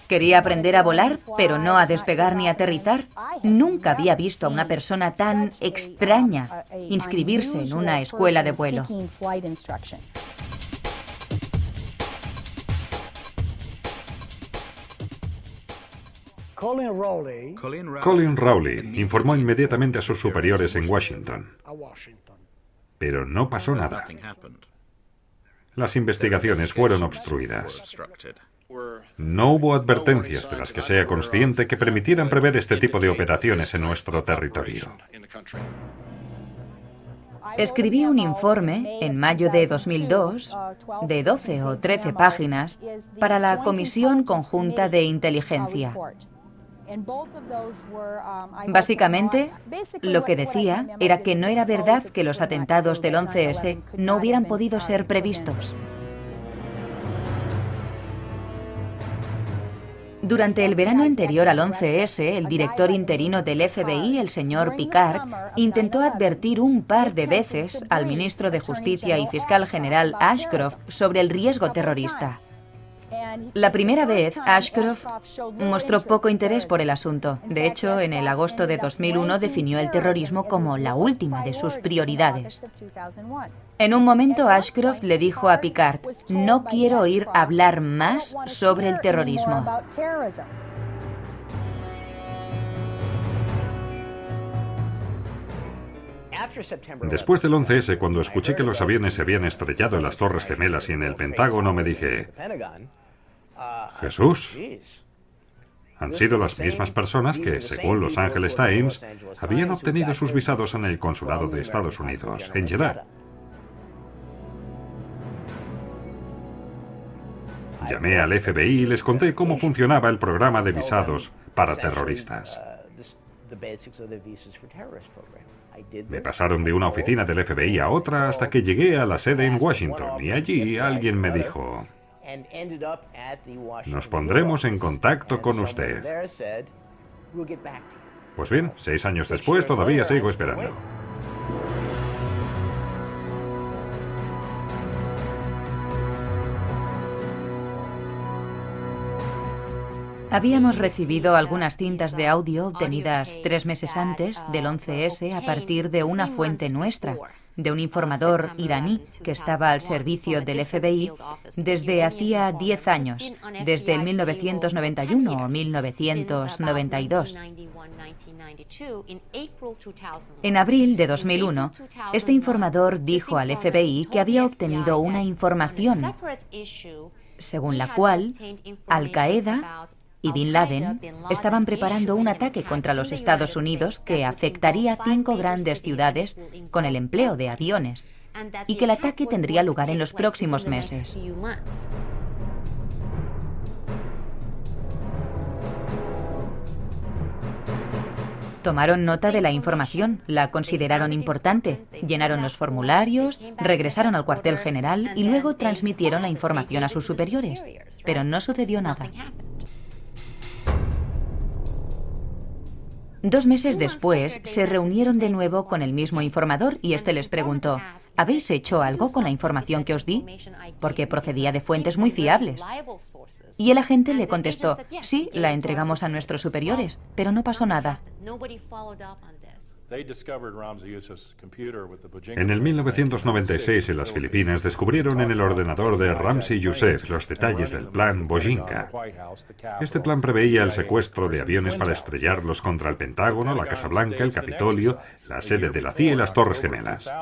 Quería aprender a volar, pero no a despegar ni aterrizar. Nunca había visto a una persona tan extraña inscribirse en una escuela de vuelo. Colin Rowley informó inmediatamente a sus superiores en Washington. Pero no pasó nada. Las investigaciones fueron obstruidas. No hubo advertencias de las que sea consciente que permitieran prever este tipo de operaciones en nuestro territorio. Escribí un informe en mayo de 2002, de 12 o 13 páginas, para la Comisión Conjunta de Inteligencia. Básicamente, lo que decía era que no era verdad que los atentados del 11S no hubieran podido ser previstos. Durante el verano anterior al 11S, el director interino del FBI, el señor Picard, intentó advertir un par de veces al ministro de Justicia y fiscal general Ashcroft sobre el riesgo terrorista. La primera vez, Ashcroft mostró poco interés por el asunto. De hecho, en el agosto de 2001 definió el terrorismo como la última de sus prioridades. En un momento, Ashcroft le dijo a Picard: "No quiero oír hablar más sobre el terrorismo". Después del 11S, cuando escuché que los aviones se habían estrellado en las Torres Gemelas y en el Pentágono, me dije: Jesús, han sido las mismas personas que, según Los Angeles Times, habían obtenido sus visados en el consulado de Estados Unidos, en Jeddah. Llamé al FBI y les conté cómo funcionaba el programa de visados para terroristas. Me pasaron de una oficina del FBI a otra hasta que llegué a la sede en Washington, y allí alguien me dijo: "Nos pondremos en contacto con usted". Pues bien, 6 años después todavía sigo esperando. Habíamos recibido algunas cintas de audio obtenidas 3 meses antes del 11S a partir de una fuente nuestra, de un informador iraní que estaba al servicio del FBI desde hacía 10 años, desde el 1991 o 1992. En abril de 2001, este informador dijo al FBI que había obtenido una información según la cual Al-Qaeda y Bin Laden estaban preparando un ataque contra los Estados Unidos que afectaría 5 grandes ciudades con el empleo de aviones, y que el ataque tendría lugar en los próximos meses. Tomaron nota de la información, la consideraron importante, llenaron los formularios, regresaron al cuartel general y luego transmitieron la información a sus superiores. Pero no sucedió nada. 2 meses después, se reunieron de nuevo con el mismo informador y este les preguntó: ¿habéis hecho algo con la información que os di? Porque procedía de fuentes muy fiables. Y el agente le contestó: sí, la entregamos a nuestros superiores, pero no pasó nada. En el 1996, en las Filipinas, descubrieron en el ordenador de Ramzi Youssef los detalles del plan Bojinka. Este plan preveía el secuestro de aviones para estrellarlos contra el Pentágono, la Casa Blanca, el Capitolio, la sede de la CIA y las Torres Gemelas.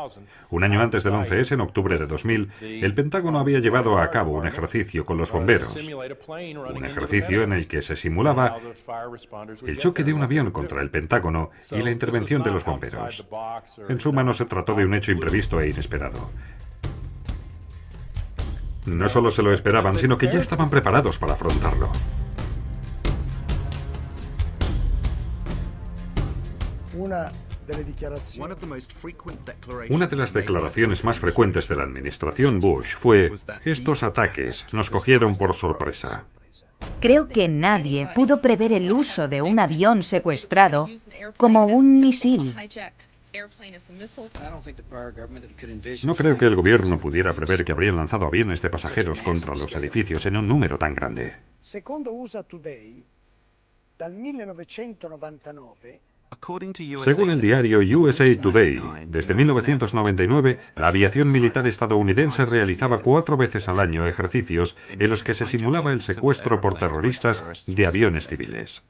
Un año antes del 11S, en octubre de 2000, el Pentágono había llevado a cabo un ejercicio con los bomberos. Un ejercicio en el que se simulaba el choque de un avión contra el Pentágono y la intervención de los los bomberos. En suma, no se trató de un hecho imprevisto e inesperado. No solo se lo esperaban, sino que ya estaban preparados para afrontarlo. Una de las declaraciones más frecuentes de la administración Bush fue: estos ataques nos cogieron por sorpresa. Creo que nadie pudo prever el uso de un avión secuestrado como un misil. No creo que el gobierno pudiera prever que habrían lanzado aviones de pasajeros contra los edificios en un número tan grande. Según el diario USA Today, desde 1999, la aviación militar estadounidense realizaba 4 veces al año ejercicios en los que se simulaba el secuestro por terroristas de aviones civiles.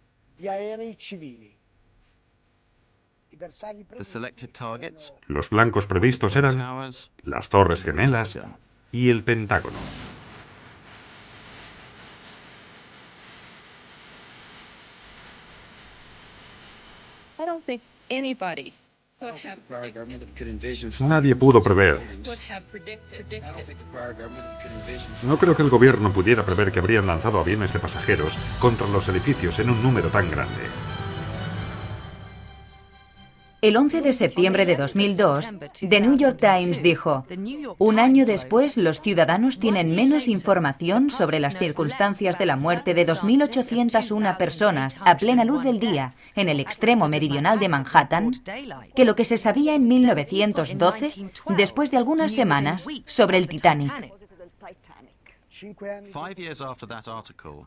Los blancos previstos eran las Torres Gemelas y el Pentágono. Nadie pudo prever. No creo que el gobierno pudiera prever que habrían lanzado aviones de pasajeros contra los edificios en un número tan grande. El 11 de septiembre de 2002, The New York Times dijo: un año después, los ciudadanos tienen menos información sobre las circunstancias de la muerte de 2.801 personas a plena luz del día en el extremo meridional de Manhattan que lo que se sabía en 1912, después de algunas semanas, sobre el Titanic.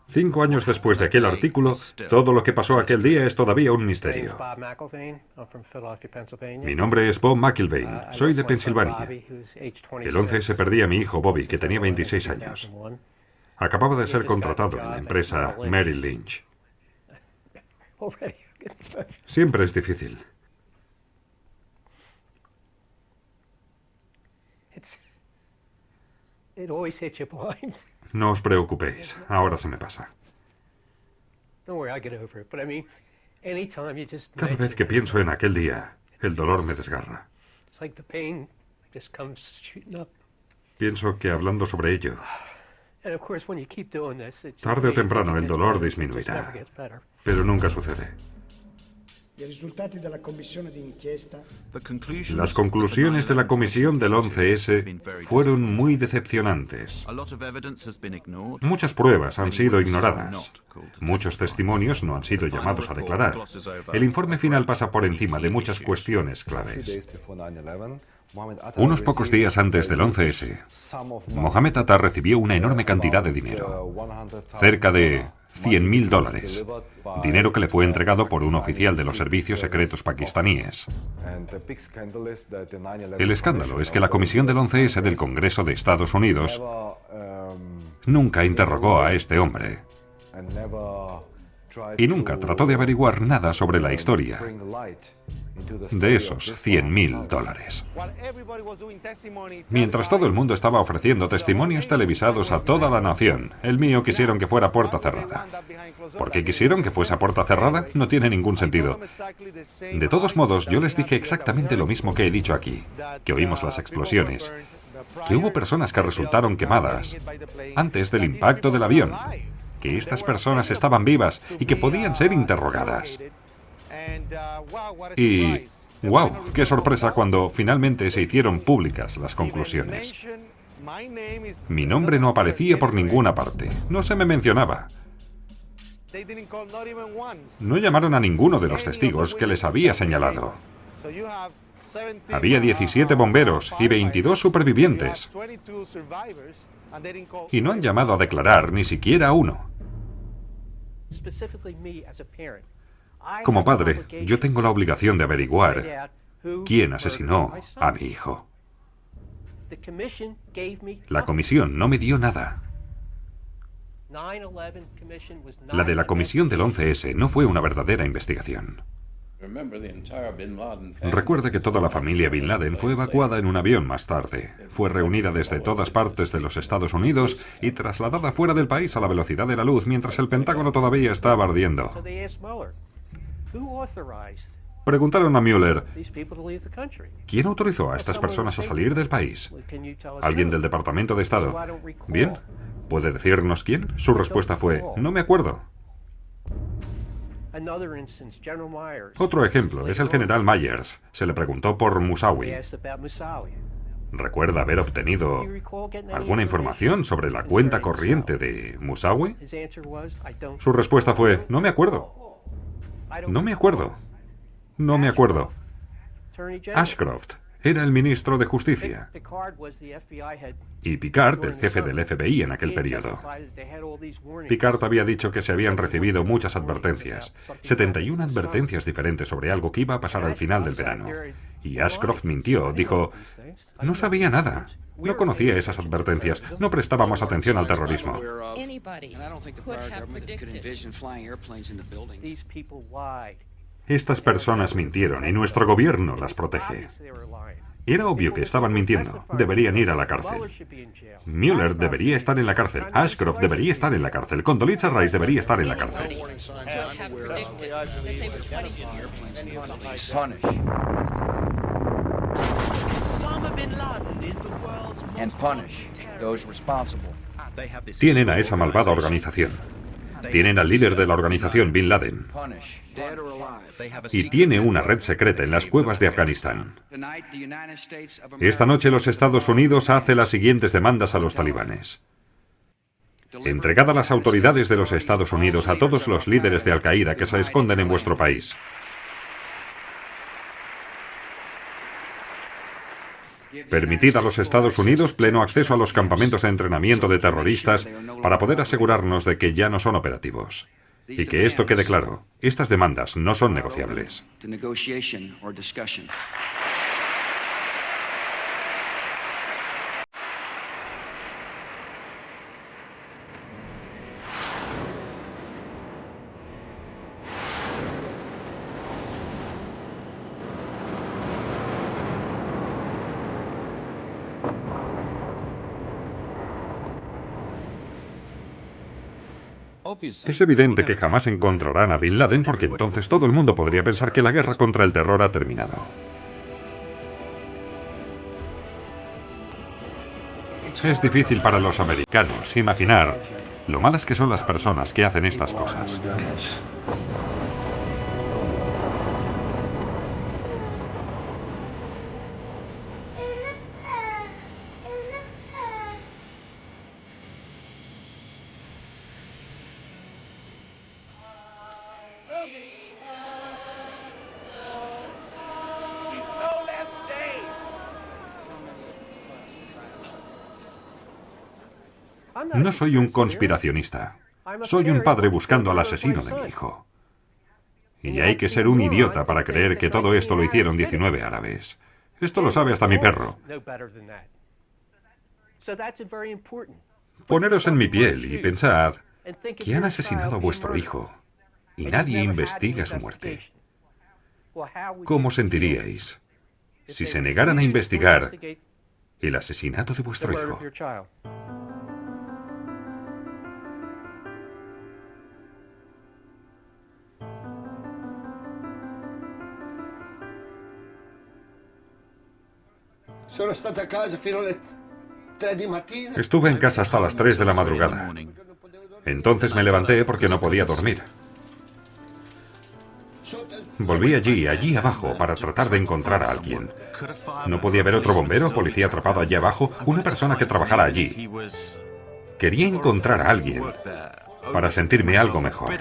5 años después de aquel artículo, todo lo que pasó aquel día es todavía un misterio. Mi nombre es Bob McIlvaine, soy de Pensilvania. El 11S perdí a mi hijo Bobby, que tenía 26 años. Acababa de ser contratado en la empresa Merrill Lynch. Siempre es difícil. No os preocupéis, ahora se me pasa. Cada vez que pienso en aquel día, el dolor me desgarra. Pienso que hablando sobre ello, tarde o temprano el dolor disminuirá, pero nunca sucede. Las conclusiones de la comisión del 11S fueron muy decepcionantes. Muchas pruebas han sido ignoradas. Muchos testimonios no han sido llamados a declarar. El informe final pasa por encima de muchas cuestiones claves. Unos pocos días antes del 11S, Mohammed Atta recibió una enorme cantidad de dinero, cerca de $100.000, dinero que le fue entregado por un oficial de los servicios secretos pakistaníes. El escándalo es que la comisión del 11S del Congreso de Estados Unidos nunca interrogó a este hombre y nunca trató de averiguar nada sobre la historia de esos $100.000. Mientras todo el mundo estaba ofreciendo testimonios televisados a toda la nación, el mío quisieron que fuera puerta cerrada. ¿Por qué quisieron que fuese a puerta cerrada? No tiene ningún sentido. De todos modos, yo les dije exactamente lo mismo que he dicho aquí, que oímos las explosiones, que hubo personas que resultaron quemadas antes del impacto del avión, que estas personas estaban vivas y que podían ser interrogadas. Y, ¡wow!, qué sorpresa cuando finalmente se hicieron públicas las conclusiones. Mi nombre no aparecía por ninguna parte, no se me mencionaba. No llamaron a ninguno de los testigos que les había señalado. Había 17 bomberos y 22 supervivientes. Y no han llamado a declarar ni siquiera a uno. Como padre, yo tengo la obligación de averiguar quién asesinó a mi hijo. La comisión no me dio nada. La de la comisión del 11S no fue una verdadera investigación. Recuerde que toda la familia Bin Laden fue evacuada en un avión más tarde. Fue reunida desde todas partes de los Estados Unidos y trasladada fuera del país a la velocidad de la luz mientras el Pentágono todavía estaba ardiendo. Preguntaron a Mueller, ¿quién autorizó a estas personas a salir del país? ¿Alguien del Departamento de Estado? Bien, ¿puede decirnos quién? Su respuesta fue, no me acuerdo. Otro ejemplo es el general Myers. Se le preguntó por Musawi. ¿Recuerda haber obtenido alguna información sobre la cuenta corriente de Musawi? Su respuesta fue, no me acuerdo. No me acuerdo. No me acuerdo. Ashcroft era el ministro de Justicia y Picard, el jefe del FBI en aquel periodo. Picard había dicho que se habían recibido muchas advertencias, 71 advertencias diferentes sobre algo que iba a pasar al final del verano. Y Ashcroft mintió, dijo, no sabía nada, no conocía esas advertencias, no prestábamos atención al terrorismo. Estas personas mintieron y nuestro gobierno las protege. Era obvio que estaban mintiendo. Deberían ir a la cárcel. Mueller debería estar en la cárcel. Ashcroft debería estar en la cárcel. Condoleezza Rice debería estar en la cárcel. Tienen a esa malvada organización. Tienen al líder de la organización, Bin Laden. Y tiene una red secreta en las cuevas de Afganistán. Esta noche los Estados Unidos hace las siguientes demandas a los talibanes. Entregad a las autoridades de los Estados Unidos a todos los líderes de Al-Qaeda que se esconden en vuestro país. Permitid a los Estados Unidos pleno acceso a los campamentos de entrenamiento de terroristas para poder asegurarnos de que ya no son operativos. Y que esto quede claro, estas demandas no son negociables. Es evidente que jamás encontrarán a Bin Laden porque entonces todo el mundo podría pensar que la guerra contra el terror ha terminado. Es difícil para los americanos imaginar lo malas que son las personas que hacen estas cosas. No soy un conspiracionista. Soy un padre buscando al asesino de mi hijo. Y hay que ser un idiota para creer que todo esto lo hicieron 19 árabes. Esto lo sabe hasta mi perro. Poneros en mi piel y pensad que han asesinado a vuestro hijo y nadie investiga su muerte. ¿Cómo sentiríais si se negaran a investigar el asesinato de vuestro hijo? Estuve en casa hasta las 3 de la madrugada. Entonces me levanté porque no podía dormir. Volví allí abajo, para tratar de encontrar a alguien. ¿No podía haber otro bombero o policía atrapado allí abajo? Una persona que trabajara allí. Quería encontrar a alguien para sentirme algo mejor.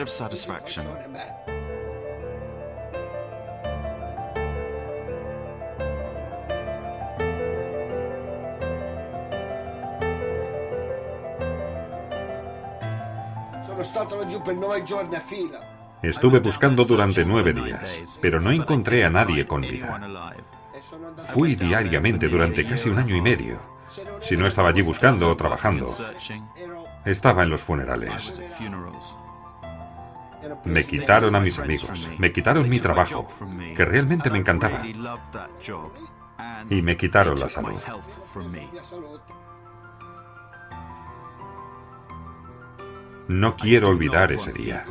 Estuve buscando durante 9 días, pero no encontré a nadie con vida. Fui diariamente durante casi 1 año y medio. Si no estaba allí buscando o trabajando, estaba en los funerales. Me quitaron a mis amigos, me quitaron mi trabajo, que realmente me encantaba, y me quitaron la salud. No quiero olvidar ese día.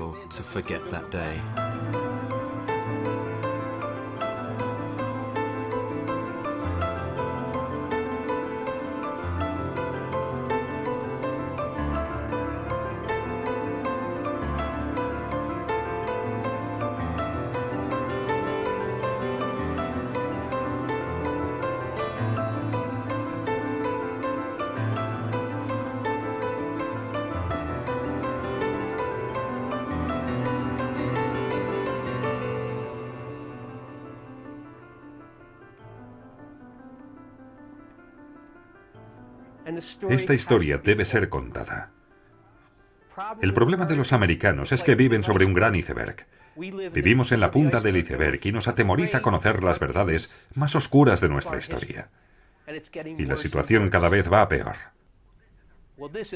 Esta historia debe ser contada. El problema de los americanos es que viven sobre un gran iceberg. Vivimos en la punta del iceberg y nos atemoriza conocer las verdades más oscuras de nuestra historia. Y la situación cada vez va a peor.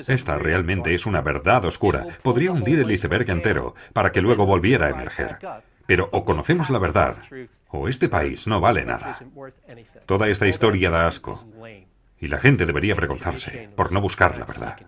Esta realmente es una verdad oscura. Podría hundir el iceberg entero para que luego volviera a emerger. Pero o conocemos la verdad, o este país no vale nada. Toda esta historia da asco. Y la gente debería avergonzarse por no buscar la verdad.